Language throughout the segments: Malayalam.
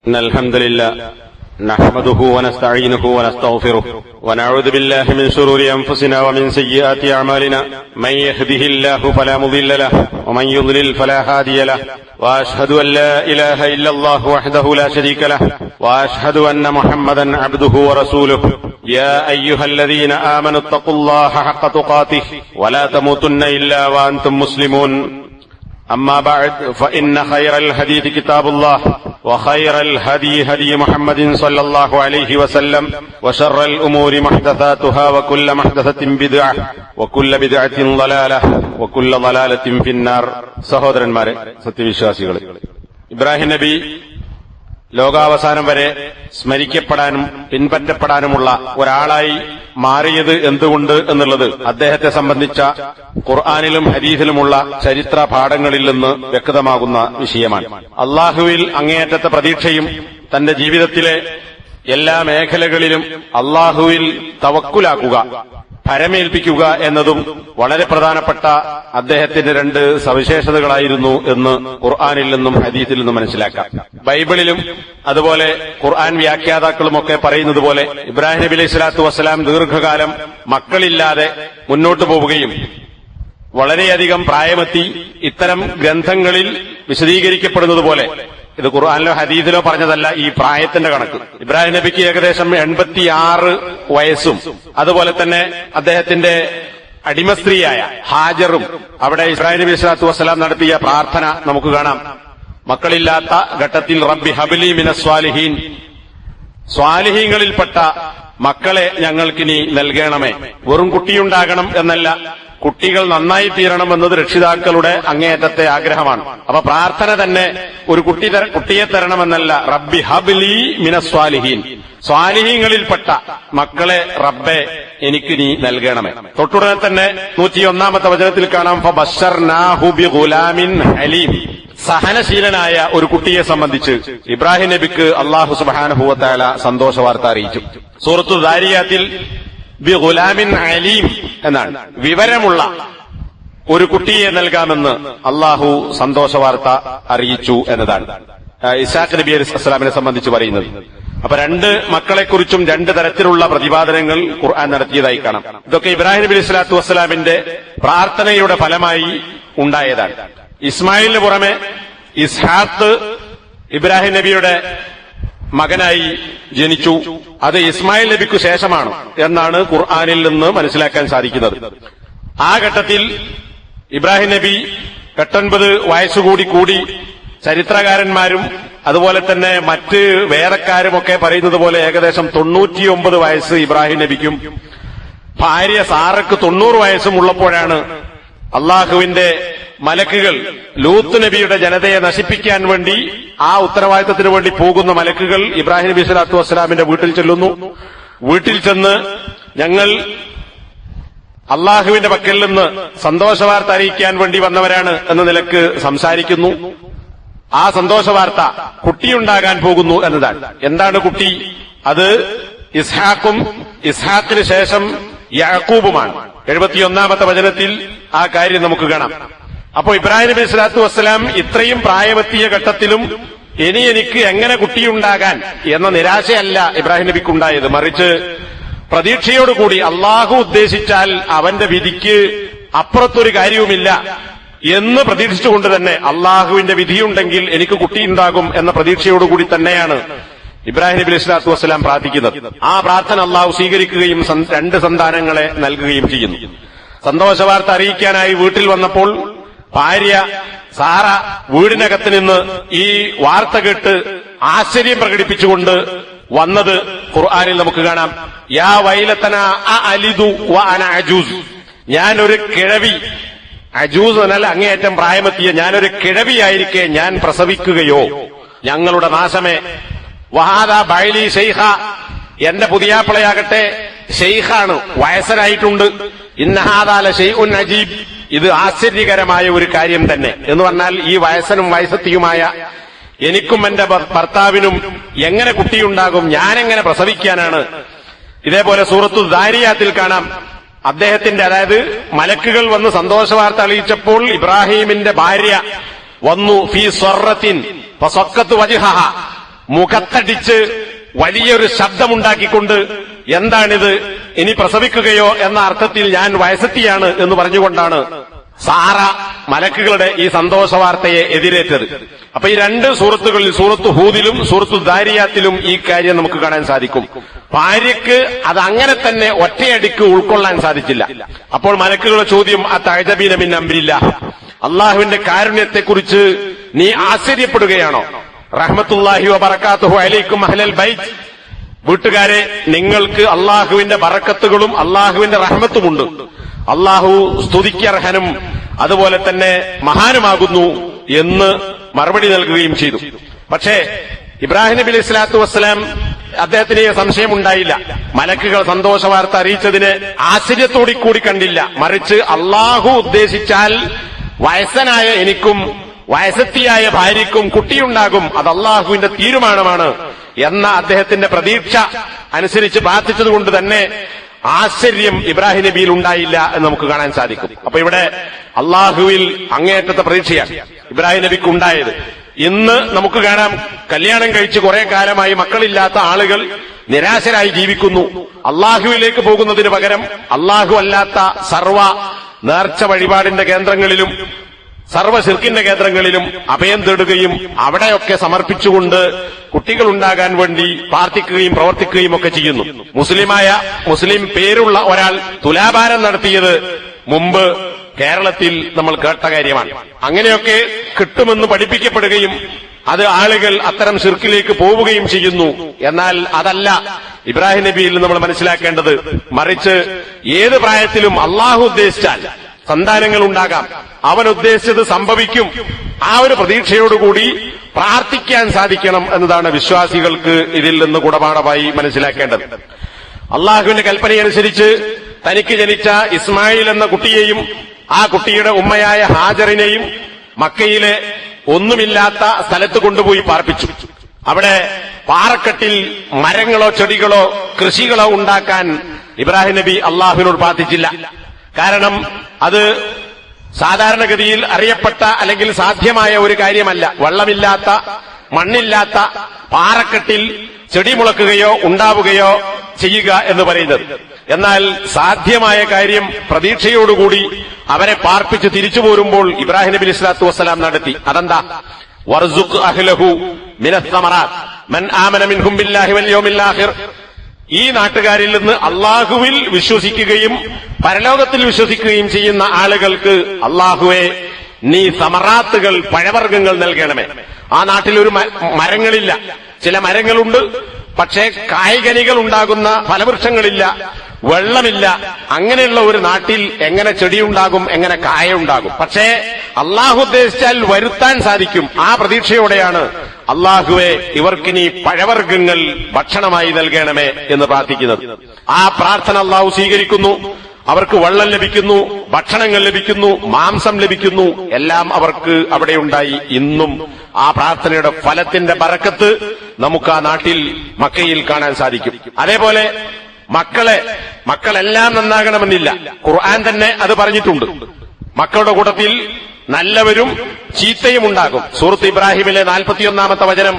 إن الحمد لله نحمده ونستعينه ونستغفره ونعوذ بالله من شرور أنفسنا ومن سيئات أعمالنا من يهده الله فلا مضل له ومن يضلل فلا هادي له وأشهد أن لا إله إلا الله وحده لا شريك له وأشهد أن محمدا عبده ورسوله يا أيها الذين آمنوا اتقوا الله حق تقاته ولا تموتن إلا وأنتم مسلمون أما بعد فإن خير الحديث كتاب الله وخير الهدي هدي محمد صلى الله عليه وسلم وشر الأمور محدثاتها وكل محدثة بدعة وكل بدعة ضلالة وكل ضلالة في النار. സഹോദരന്മാരെ, സത്യവിശ്വാസികളെ, ഇബ്രാഹിം നബി ലോകാവസാനം വരെ സ്മരിക്കപ്പെടാനും പിൻപറ്റപ്പെടാനുമുള്ള ഒരാളായി മാറിയത് എന്തുകൊണ്ട് എന്നുള്ളത് അദ്ദേഹത്തെ സംബന്ധിച്ച ഖുർആനിലും ഹദീസിലുമുള്ള ചരിത്ര പാഠങ്ങളിൽ നിന്ന് വ്യക്തമാകുന്ന വിഷയമാണ്. അള്ളാഹുവിൽ അങ്ങേയറ്റത്തെ പ്രതീക്ഷയും തന്റെ ജീവിതത്തിലെ എല്ലാ മേഖലകളിലും അള്ളാഹുവിൽ തവക്കുലാക്കുക, പരമേൽപ്പിക്കുക എന്നതും വളരെ പ്രധാനപ്പെട്ട അദ്ദേഹത്തിന്റെ രണ്ട് സവിശേഷതകളായിരുന്നു എന്ന് ഖുർആനിൽ നിന്നും ഹദീസിൽ നിന്നും മനസ്സിലാക്കാം. ബൈബിളിലും അതുപോലെ ഖുർആൻ വ്യാഖ്യാതാക്കളുമൊക്കെ പറയുന്നത് പോലെ ഇബ്രാഹിം നബി അലൈഹി സ്വലാത്തു വസ്സലാം ദീർഘകാലം മക്കളില്ലാതെ മുന്നോട്ടു പോവുകയും വളരെയധികം പ്രായമെത്തി ഇത്തരം ഗ്രന്ഥങ്ങളിൽ വിശദീകരിക്കപ്പെടുന്നത് പോലെ, ഇത് ഖുർആനിലോ ഹദീസിലോ പറഞ്ഞതല്ല ഈ പ്രായത്തിന്റെ കണക്ക്. ഇബ്രാഹിം നബിക്ക് ഏകദേശം 86 വയസ്സും അതുപോലെ തന്നെ അദ്ദേഹത്തിന്റെ അടിമസ്ത്രീയായ ഹാജറും അവിടെ ഇബ്രാഹിം നബി സ്വല്ലല്ലാഹു അലൈഹി വസല്ലം നടത്തിയ പ്രാർത്ഥന നമുക്ക് കാണാം. മക്കളില്ലാത്ത ഘട്ടത്തിൽ റബ്ബി ഹബ്ലി മിനസ് സ്വാലിഹീൻ, സ്വാലിഹീങ്ങളിൽപ്പെട്ട മക്കളെ ഞങ്ങൾക്കിനി നൽകണമേ. വെറും കുട്ടിയുണ്ടാകണം എന്നല്ല, കുട്ടികൾ നന്നായി തീരണമെന്നത് രക്ഷിതാക്കളുടെ അങ്ങേയറ്റത്തെ ആഗ്രഹമാണ്. അപ്പൊ പ്രാർത്ഥന തന്നെ ഒരു കുട്ടിയെ തരണമെന്നല്ല, റബ്ബി ഹബ്ലി മിനസ് സ്വാലിഹീൻ, സ്വാലിഹീങ്ങളിൽപ്പെട്ട മക്കളെ റബ്ബെ എനിക്ക് നീ നൽകണമേ. തൊട്ടുടനെ തന്നെ 101-ാമത്തെ വചനത്തിൽ കാണാം, ഫബശ്ശർനാഹു ബിഗുലാമിൻ ഹലീം, സഹനശീലനായ ഒരു കുട്ടിയെ സംബന്ധിച്ച് ഇബ്രാഹിം നബിക്ക് അല്ലാഹു സുബ്ഹാനഹു വ തആല സന്തോഷ വാർത്ത അറിയിച്ചു. സൂറത്തു ദാരിയാത്തിൽ ബിഗുലാമിൻ അലീം എന്നാണ്, വിവരമുള്ള ഒരു കുട്ടിയെ നൽകാമെന്ന് അള്ളാഹു സന്തോഷ വാർത്ത അറിയിച്ചു എന്നതാണ് ഇസ്ഹാഖ് നബി അലൈഹിസ്സലാമിനെ സംബന്ധിച്ച് പറയുന്നത്. അപ്പൊ രണ്ട് മക്കളെക്കുറിച്ചും രണ്ട് തരത്തിലുള്ള പ്രതിപാദനങ്ങൾ ഖുർആൻ നടത്തിയതായി കാണാം. ഇതൊക്കെ ഇബ്രാഹിം നബി അലൈഹി സ്വലാത്തു വസ്സലാമിന്റെ പ്രാർത്ഥനയുടെ ഫലമായി ഉണ്ടായതാണ്. ഇസ്മായിലിന് പുറമെ ഇസ്ഹാഖ് ഇബ്രാഹിം നബിയുടെ മകനായി ജനിച്ചു. അത് ഇസ്മായിൽ നബിക്കു ശേഷമാണ് എന്നാണ് ഖുർആനിൽ നിന്ന് മനസ്സിലാക്കാൻ സാധിക്കുന്നത്. ആ ഘട്ടത്തിൽ ഇബ്രാഹിം നബി 89 വയസ്സുകൂടി കൂടി ചരിത്രകാരന്മാരും അതുപോലെ തന്നെ മറ്റ് വേദക്കാരുമൊക്കെ പറയുന്നത് പോലെ ഏകദേശം 99 വയസ്സ് ഇബ്രാഹിം നബിക്കും ഭാര്യ സാറയ്ക്ക് 90 വയസ്സും ഉള്ളപ്പോഴാണ് അള്ളാഹുവിന്റെ മലക്കുകൾ ലൂത്ത് നബിയുടെ ജനതയെ നശിപ്പിക്കാൻ വേണ്ടി, ആ ഉത്തരവാദിത്തത്തിന് വേണ്ടി പോകുന്ന മലക്കുകൾ ഇബ്രാഹിം നബി സ്വല്ലല്ലാഹു അലൈഹി വസല്ലമിന്റെ വീട്ടിൽ ചെല്ലുന്നു. വീട്ടിൽ ചെന്ന് ഞങ്ങൾ അള്ളാഹുവിന്റെ പക്കൽ നിന്ന് സന്തോഷവാർത്ത അറിയിക്കാൻ വേണ്ടി വന്നവരാണ് എന്ന നിലക്ക് സംസാരിക്കുന്നു. ആ സന്തോഷവാർത്ത കുട്ടിയുണ്ടാകാൻ പോകുന്നു എന്നതാണ്. എന്താണ് കുട്ടി? അത് ഇസ്ഹാഖും ഇസ്ഹാഖിന് ശേഷം യാക്കൂബുമാണ്. 71-ാമത്തെ വചനത്തിൽ ആ കാര്യം നമുക്ക് കാണാം. അപ്പോ ഇബ്രാഹിം നബി സ്വല്ലല്ലാഹു അലൈഹി വസല്ലം ഇത്രയും പ്രായമെത്തിയ ഘട്ടത്തിലും ഇനി എനിക്ക് എങ്ങനെ കുട്ടിയുണ്ടാകാൻ എന്ന നിരാശയല്ല ഇബ്രാഹിം നബിക്കുണ്ടായത്, മറിച്ച് പ്രതീക്ഷയോടുകൂടി അള്ളാഹു ഉദ്ദേശിച്ചാൽ അവന്റെ വിധിക്ക് അപ്പുറത്തൊരു കാര്യവുമില്ല എന്ന് പ്രതീക്ഷിച്ചുകൊണ്ട് തന്നെ അള്ളാഹുവിന്റെ വിധിയുണ്ടെങ്കിൽ എനിക്ക് കുട്ടിയുണ്ടാകും എന്ന പ്രതീക്ഷയോടുകൂടി തന്നെയാണ് ഇബ്രാഹിം നബി സ്വല്ലല്ലാഹു അലൈഹി വസല്ലം പ്രാർത്ഥിക്കുന്നത്. ആ പ്രാർത്ഥന അള്ളാഹു സ്വീകരിക്കുകയും 2 സന്താനങ്ങളെ നൽകുകയും ചെയ്യുന്നു. സന്തോഷവാർത്ത അറിയിക്കാനായി വീട്ടിൽ വന്നപ്പോൾ ഭാര്യ സാറ വീടിനകത്ത് നിന്ന് ഈ വാർത്ത കേട്ട് ആശ്ചര്യം പ്രകടിപ്പിച്ചുകൊണ്ട് വന്നത് ഖുർആനിൽ നമുക്ക് കാണാം. യാ വൈലതന അലിദു വ അന അജൂസ്, ഞാനൊരു കിഴവി, അജൂസ് എന്നല്ല അങ്ങേയറ്റം പ്രായമെത്തിയ ഞാനൊരു കിഴവിയായിരിക്കെ ഞാൻ പ്രസവിക്കുകയോ, ഞങ്ങളുടെ നാശമേ. വഹാദാ ബൈലി ശൈഖ, എന്റെ പുതിയാപ്പിളയാകട്ടെ ഷെയ്ഖാണ്, വയസ്സനായിട്ടുണ്ട്. ഇന്നഹാദാല ഷൈഉൻ അജീബ്, ഇത് ആശ്ചര്യകരമായ ഒരു കാര്യം തന്നെ. എന്ന് പറഞ്ഞാൽ ഈ വയസ്സനും വയസ്സത്തിയുമായ എനിക്കും എന്റെ ഭർത്താവിനും എങ്ങനെ കുട്ടിയുണ്ടാകും, ഞാനെങ്ങനെ പ്രസവിക്കാനാണ്? ഇതേപോലെ സൂറത്തു ദാരിയാത്തിൽ കാണാം, അദ്ദേഹത്തിന്റെ, അതായത് മലക്കുകൾ വന്ന് സന്തോഷവാർത്ത അറിയിച്ചപ്പോൾ ഇബ്രാഹീമിന്റെ ഭാര്യ വന്നു, ഫീ സ്വറത്തിൻ ഫസക്കത്ത് വജ്ഹഹ, മുഖത്തടിച്ച് വലിയൊരു ശബ്ദമുണ്ടാക്കിക്കൊണ്ട് എന്താണിത്, ഇനി പ്രസവിക്കുകയോ എന്ന അർത്ഥത്തിൽ ഞാൻ വയസ്സെത്തിയാണ് എന്ന് പറഞ്ഞുകൊണ്ടാണ് സാറ മലക്കുകളുടെ ഈ സന്തോഷ വാർത്തയെ എതിരേറ്റത്. അപ്പൊ ഈ രണ്ട് സൂറത്തുകളിൽ, സൂറത്തു ഹൂദിലും സൂറത്തു ദാരിയാത്തിലും ഈ കാര്യം നമുക്ക് കാണാൻ സാധിക്കും. ഭാര്യയ്ക്ക് അത് അങ്ങനെ തന്നെ ഒറ്റയടിക്ക് ഉൾക്കൊള്ളാൻ സാധിച്ചില്ല. അപ്പോൾ മലക്കുകളുടെ ചോദ്യം, അത്തഅജബീന മിൻ അംരില്ലാഹ്, അള്ളാഹുവിന്റെ കാരുണ്യത്തെക്കുറിച്ച് നീ ആശ്ചര്യപ്പെടുകയാണോ? റഹ്മത്തുള്ളാഹി വബറകാതുഹു അലൈക്കും അഹ്ലൽ ബൈത്ത്, വീട്ടുകാരെ, നിങ്ങൾക്ക് അള്ളാഹുവിന്റെ ബറക്കത്തുകളും അള്ളാഹുവിന്റെ റഹ്മത്തുമുണ്ട്. അള്ളാഹു സ്തുതിക്കർഹനും അതുപോലെ തന്നെ മഹാനുമാകുന്നു എന്ന് മറുപടി നൽകുകയും ചെയ്തു. പക്ഷേ ഇബ്രാഹിം നബി അലൈഹി സ്വലാത്തു വസ്സലാം അദ്ദേഹത്തിന് സംശയമുണ്ടായില്ല. മലക്കുകൾ സന്തോഷ വാർത്ത അറിയിച്ചതിന് ആശ്ചര്യത്തോടി കൂടി കണ്ടില്ല. മറിച്ച് അള്ളാഹു ഉദ്ദേശിച്ചാൽ വയസ്സനായ എനിക്കും വയസ്സെത്തിയായ ഭാര്യയ്ക്കും കുട്ടിയുണ്ടാകും, അത് അള്ളാഹുവിന്റെ തീരുമാനമാണ് എന്ന അദ്ദേഹത്തിന്റെ പ്രതീക്ഷ അനുസരിച്ച് പ്രാർത്ഥിച്ചതുകൊണ്ട് തന്നെ ആശ്ചര്യം ഇബ്രാഹിം നബിയിൽ ഉണ്ടായില്ല എന്ന് നമുക്ക് കാണാൻ സാധിക്കും. അപ്പൊ ഇവിടെ അള്ളാഹുവിൽ അങ്ങേയറ്റത്തെ പ്രതീക്ഷയാണ് ഇബ്രാഹിം നബിക്ക് ഉണ്ടായത്. ഇന്ന് നമുക്ക് കാണാം, കല്യാണം കഴിച്ച് കുറെ കാലമായി മക്കളില്ലാത്ത ആളുകൾ നിരാശരായി ജീവിക്കുന്നു. അള്ളാഹുവിലേക്ക് പോകുന്നതിന് പകരം അള്ളാഹു അല്ലാത്ത സർവ നേർച്ച വഴിപാടിന്റെ കേന്ദ്രങ്ങളിലും സർവ്വ ശിർക്കിന്റെ കേന്ദ്രങ്ങളിലും അഭയം തേടുകയും അവിടെയൊക്കെ സമർപ്പിച്ചുകൊണ്ട് കുട്ടികൾ ഉണ്ടാകാൻ വേണ്ടി പ്രാർത്ഥിക്കുകയും പ്രവർത്തിക്കുകയും ഒക്കെ ചെയ്യുന്നു. മുസ്ലിം പേരുള്ള ഒരാൾ തുലാഭാരം നടത്തിയത് മുമ്പ് കേരളത്തിൽ നമ്മൾ കേട്ട കാര്യമാണ്. അങ്ങനെയൊക്കെ കിട്ടുമെന്ന് പഠിപ്പിക്കപ്പെടുകയും അത് ആളുകൾ അത്തരം ശിർക്കിലേക്ക് പോവുകയും ചെയ്യുന്നു. എന്നാൽ അതല്ല ഇബ്രാഹിം നബിയിൽ നമ്മൾ മനസ്സിലാക്കേണ്ടത്. മറിച്ച് ഏത് പ്രായത്തിലും അള്ളാഹു ഉദ്ദേശിച്ചാൽ സന്താനങ്ങൾ ഉണ്ടാകാം, അവൻ ഉദ്ദേശിച്ചത് സംഭവിക്കും. ആ ഒരു പ്രതീക്ഷയോടുകൂടി പ്രാർത്ഥിക്കാൻ സാധിക്കണം എന്നതാണ് വിശ്വാസികൾക്ക് ഇതിൽ നിന്ന് ഗുണപാഠമായി മനസ്സിലാക്കേണ്ടത്. അള്ളാഹുവിന്റെ കൽപ്പനയനുസരിച്ച് തനിക്ക് ജനിച്ച ഇസ്മായിൽ എന്ന കുട്ടിയെയും ആ കുട്ടിയുടെ ഉമ്മയായ ഹാജറിനെയും മക്കയിലെ ഒന്നുമില്ലാത്ത സ്ഥലത്ത് കൊണ്ടുപോയി പാർപ്പിച്ചു. അവിടെ പാറക്കെട്ടിൽ മരങ്ങളോ ചെടികളോ കൃഷികളോ ഉണ്ടാക്കാൻ ഇബ്രാഹിം നബി അള്ളാഹുവിനോട് പ്രാർത്ഥിച്ചില്ല. കാരണം അത് സാധാരണഗതിയിൽ അറിയപ്പെട്ട അല്ലെങ്കിൽ സാധ്യമായ ഒരു കാര്യമല്ല. വെള്ളമില്ലാത്ത, മണ്ണില്ലാത്ത പാറക്കെട്ടിൽ ചെടി മുളക്കുകയോ ഉണ്ടാവുകയോ ചെയ്യുക എന്ന് പറയുന്നത്. എന്നാൽ സാധ്യമായ കാര്യം പ്രതീക്ഷയോടുകൂടി അവരെ പാർപ്പിച്ച് തിരിച്ചു പോരുമ്പോൾ ഇബ്രാഹിം നബി സ്വല്ലല്ലാഹു അലൈഹി വസല്ലം നടത്തി. അതെന്താ? വർസുഖ് അഹ്ലഹു മിനസ് സമറാത്ത് മൻ ആമന മിൻഹും ബില്ലാഹി വൽ യൗമിൽ ആഖിർ. ഈ നാട്ടുകാരിൽ നിന്ന് അള്ളാഹുവിൽ വിശ്വസിക്കുകയും പരലോകത്തിൽ വിശ്വസിക്കുകയും ചെയ്യുന്ന ആളുകൾക്ക് അള്ളാഹുവെ നീ സമറാത്തുകൾ, പഴവർഗ്ഗങ്ങൾ നൽകണമേ. ആ നാട്ടിൽ ഒരു മരങ്ങളില്ല, ചില മരങ്ങളുണ്ട്, പക്ഷേ കായ്കനികൾ ഉണ്ടാകുന്ന ഫലവൃക്ഷങ്ങളില്ല, വെള്ളമില്ല. അങ്ങനെയുള്ള ഒരു നാട്ടിൽ എങ്ങനെ ചെടിയുണ്ടാകും, എങ്ങനെ കായ ഉണ്ടാകും? പക്ഷേ അള്ളാഹു ഉദ്ദേശിച്ചാൽ വരുത്താൻ സാധിക്കും. ആ പ്രതീക്ഷയോടെയാണ് അള്ളാഹുവെ ഇവർക്കിനി പഴവർഗ്ഗങ്ങൾ ഭക്ഷണമായി നൽകണമേ എന്ന് പ്രാർത്ഥിക്കുന്നത്. ആ പ്രാർത്ഥന അള്ളാഹു സ്വീകരിക്കുന്നു. അവർക്ക് വെള്ളം ലഭിക്കുന്നു, ഭക്ഷണങ്ങൾ ലഭിക്കുന്നു, മാംസം ലഭിക്കുന്നു, എല്ലാം അവർക്ക് അവിടെയുണ്ടായി. ഇന്നും ആ പ്രാർത്ഥനയുടെ ഫലത്തിന്റെ ബറക്കത്ത് നമുക്ക് ആ നാട്ടിൽ മക്കയിൽ കാണാൻ സാധിക്കും. അതേപോലെ മക്കളെല്ലാം നന്നാകണമെന്നില്ല. ഖുർആൻ തന്നെ അത് പറഞ്ഞിട്ടുണ്ട്. മക്കളുടെ കൂട്ടത്തിൽ നല്ലവരും ചീത്തയും ഉണ്ടാകും. സൂറത്ത് ഇബ്രാഹിമിലെ 41-ാമത്തെ വചനം,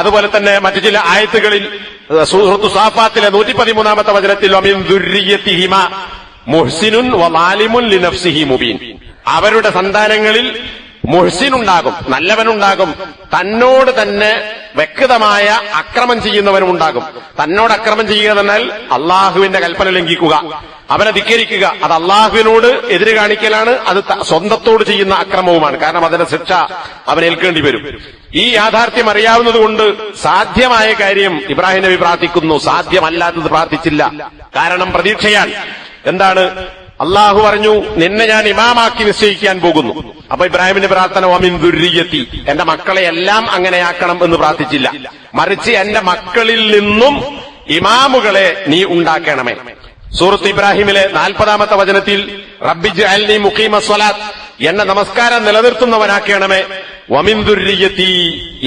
അതുപോലെ തന്നെ മറ്റു ചില ആയത്തുകളിൽ സൂറത്തു സാഫാത്തിലെ 113-ാമത്തെ വചനത്തിൽ വമിൻ ദുർരിയത്തിഹിമാ മുഹ്സിനുൻ വലാലിമുൻ ലിനഫ്സിഹി മുബീൻ. അവരുടെ സന്താനങ്ങളിൽ മുഹ്സിനുണ്ടാകും, നല്ലവനുണ്ടാകും, തന്നോട് തന്നെ വ്യക്തമായ അക്രമം ചെയ്യുന്നവനുമുണ്ടാകും. തന്നോട് അക്രമം ചെയ്യുക എന്നാൽ അള്ളാഹുവിന്റെ കൽപ്പന ലംഘിക്കുക, അവനെ ധിക്കരിക്കുക. അത് അള്ളാഹുവിനോട് എതിര് കാണിക്കലാണ്. അത് സ്വന്തത്തോട് ചെയ്യുന്ന അക്രമവുമാണ്. കാരണം അതിന്റെ ശിക്ഷ അവൻ ഏൽക്കേണ്ടി വരും. ഈ യാഥാർത്ഥ്യം അറിയാവുന്നതുകൊണ്ട് സാധ്യമായ കാര്യം ഇബ്രാഹിം നബി പ്രാർത്ഥിക്കുന്നു, സാധ്യമല്ലാത്തത് പ്രാർത്ഥിച്ചില്ല. കാരണം പ്രതീക്ഷയാണ്. എന്താണ്? അള്ളാഹു പറഞ്ഞു, നിന്നെ ഞാൻ ഇമാമാക്കി നിശ്ചയിക്കാൻ പോകുന്നു. അപ്പൊ ഇബ്രാഹിമിന്റെ പ്രാർത്ഥന വമിൻ ദുർരിയത്തി, എന്റെ മക്കളെ എല്ലാം അങ്ങനെയാക്കണം എന്ന് പ്രാർത്ഥിച്ചില്ല. മറിച്ച് എന്റെ മക്കളിൽ നിന്നും ഇമാമുകളെ നീ ഉണ്ടാക്കണമേ. സൂറത്ത് ഇബ്രാഹിമിലെ 40-ാമത്തെ വചനത്തിൽ റബ്ബിജ്അൽനി മുഖീമസ്സലാത്ത്, എന്നെ നമസ്കാരം നിലനിർത്തുന്നവനാക്കണമേ. വമിൻ ദുർരിയത്തി,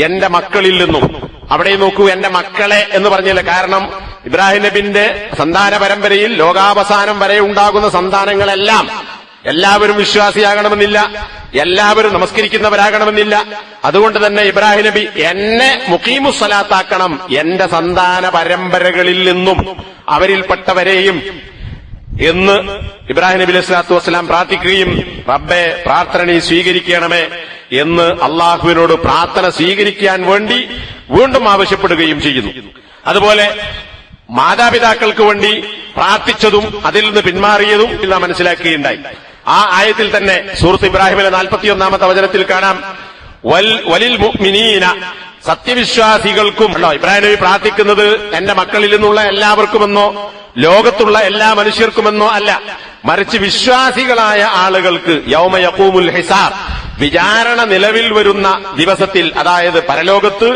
എന്റെ മക്കളിൽ നിന്നും. അവിടെ നോക്കൂ, എന്റെ മക്കളെ എന്ന് പറഞ്ഞില്ല. കാരണം ഇബ്രാഹിം നബിന്റെ സന്താന പരമ്പരയിൽ ലോകാവസാനം വരെ ഉണ്ടാകുന്ന സന്താനങ്ങളെല്ലാം എല്ലാവരും വിശ്വാസിയാകണമെന്നില്ല, എല്ലാവരും നമസ്കരിക്കുന്നവരാകണമെന്നില്ല. അതുകൊണ്ട് തന്നെ ഇബ്രാഹിം നബി എന്നെ മുഖീമുസ്സലാത്താക്കണം, എന്റെ സന്താന പരമ്പരകളിൽ നിന്നും അവരിൽപ്പെട്ടവരെയും എന്ന് ഇബ്രാഹിം നബി അലൈഹി സ്വലാത്തു വസ്സലാം പ്രാർത്ഥിക്കുകയും റബ്ബേ പ്രാർത്ഥന നീ സ്വീകരിക്കണമേ എന്ന് അള്ളാഹുവിനോട് പ്രാർത്ഥന സ്വീകരിക്കാൻ വേണ്ടി വീണ്ടും ആവശ്യപ്പെടുകയും ചെയ്യുന്നു. അതുപോലെ മാതാപിതാക്കൾക്ക് വേണ്ടി പ്രാർത്ഥിച്ചതും അതിൽ നിന്ന് പിന്മാറിയതും നാം മനസ്സിലാക്കുകയുണ്ടായി. ആ ആയത്തിൽ തന്നെ സൂറത്ത് ഇബ്രാഹിമിലെ 41-ാമത്തെ വചനത്തിൽ കാണാം, വലിൽ മുഅ്മിനീന, സത്യവിശ്വാസികൾക്കും. ഇബ്രാഹിം നബി പ്രാർത്ഥിക്കുന്നത് എന്റെ മക്കളിൽ നിന്നുള്ള എല്ലാവർക്കുമെന്നോ ലോകത്തുള്ള എല്ലാ മനുഷ്യർക്കുമെന്നോ അല്ല, മറിച്ച് വിശ്വാസികളായ ആളുകൾക്ക് യൗമ യഖൂമുൽ ഹിസാബ്, വിചാരണ നിലവിൽ വരുന്ന ദിവസത്തിൽ, അതായത് പരലോകത്ത്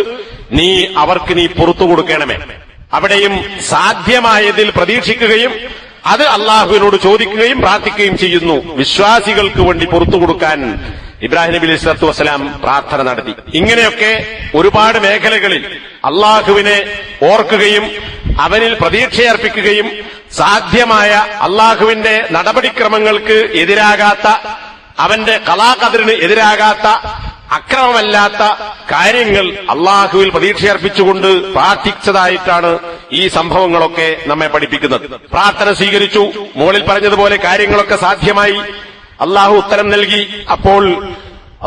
അവർക്ക് നീ പുറത്തു കൊടുക്കണമേ. അവിടെയും സാധ്യമായതിൽ പ്രതീക്ഷിക്കുകയും അത് അള്ളാഹുവിനോട് ചോദിക്കുകയും പ്രാർത്ഥിക്കുകയും ചെയ്യുന്നു. വിശ്വാസികൾക്ക് വേണ്ടി പുറത്തു കൊടുക്കാൻ ഇബ്രാഹിം നബി അലൈഹി സ്വലാത്തു വസ്സലാം പ്രാർത്ഥന നടത്തി. ഇങ്ങനെയൊക്കെ ഒരുപാട് മേഖലകളിൽ അള്ളാഹുവിനെ ഓർക്കുകയും അവനിൽ പ്രതീക്ഷയർപ്പിക്കുകയും സാധ്യമായ അള്ളാഹുവിന്റെ നടപടിക്രമങ്ങൾക്ക് എതിരാകാത്ത, അവന്റെ ഖലാഖദറിന് എതിരാകാത്ത, അക്രമമല്ലാത്ത കാര്യങ്ങൾ അള്ളാഹുവിൽ പ്രതീക്ഷയർപ്പിച്ചുകൊണ്ട് പ്രാർത്ഥിച്ചതായിട്ടാണ് ഈ സംഭവങ്ങളൊക്കെ നമ്മെ പഠിപ്പിക്കുന്നത്. പ്രാർത്ഥന സ്വീകരിച്ചു, മുകളിൽ പറഞ്ഞതുപോലെ കാര്യങ്ങളൊക്കെ സാധ്യമായി, അള്ളാഹു ഉത്തരം നൽകി. അപ്പോൾ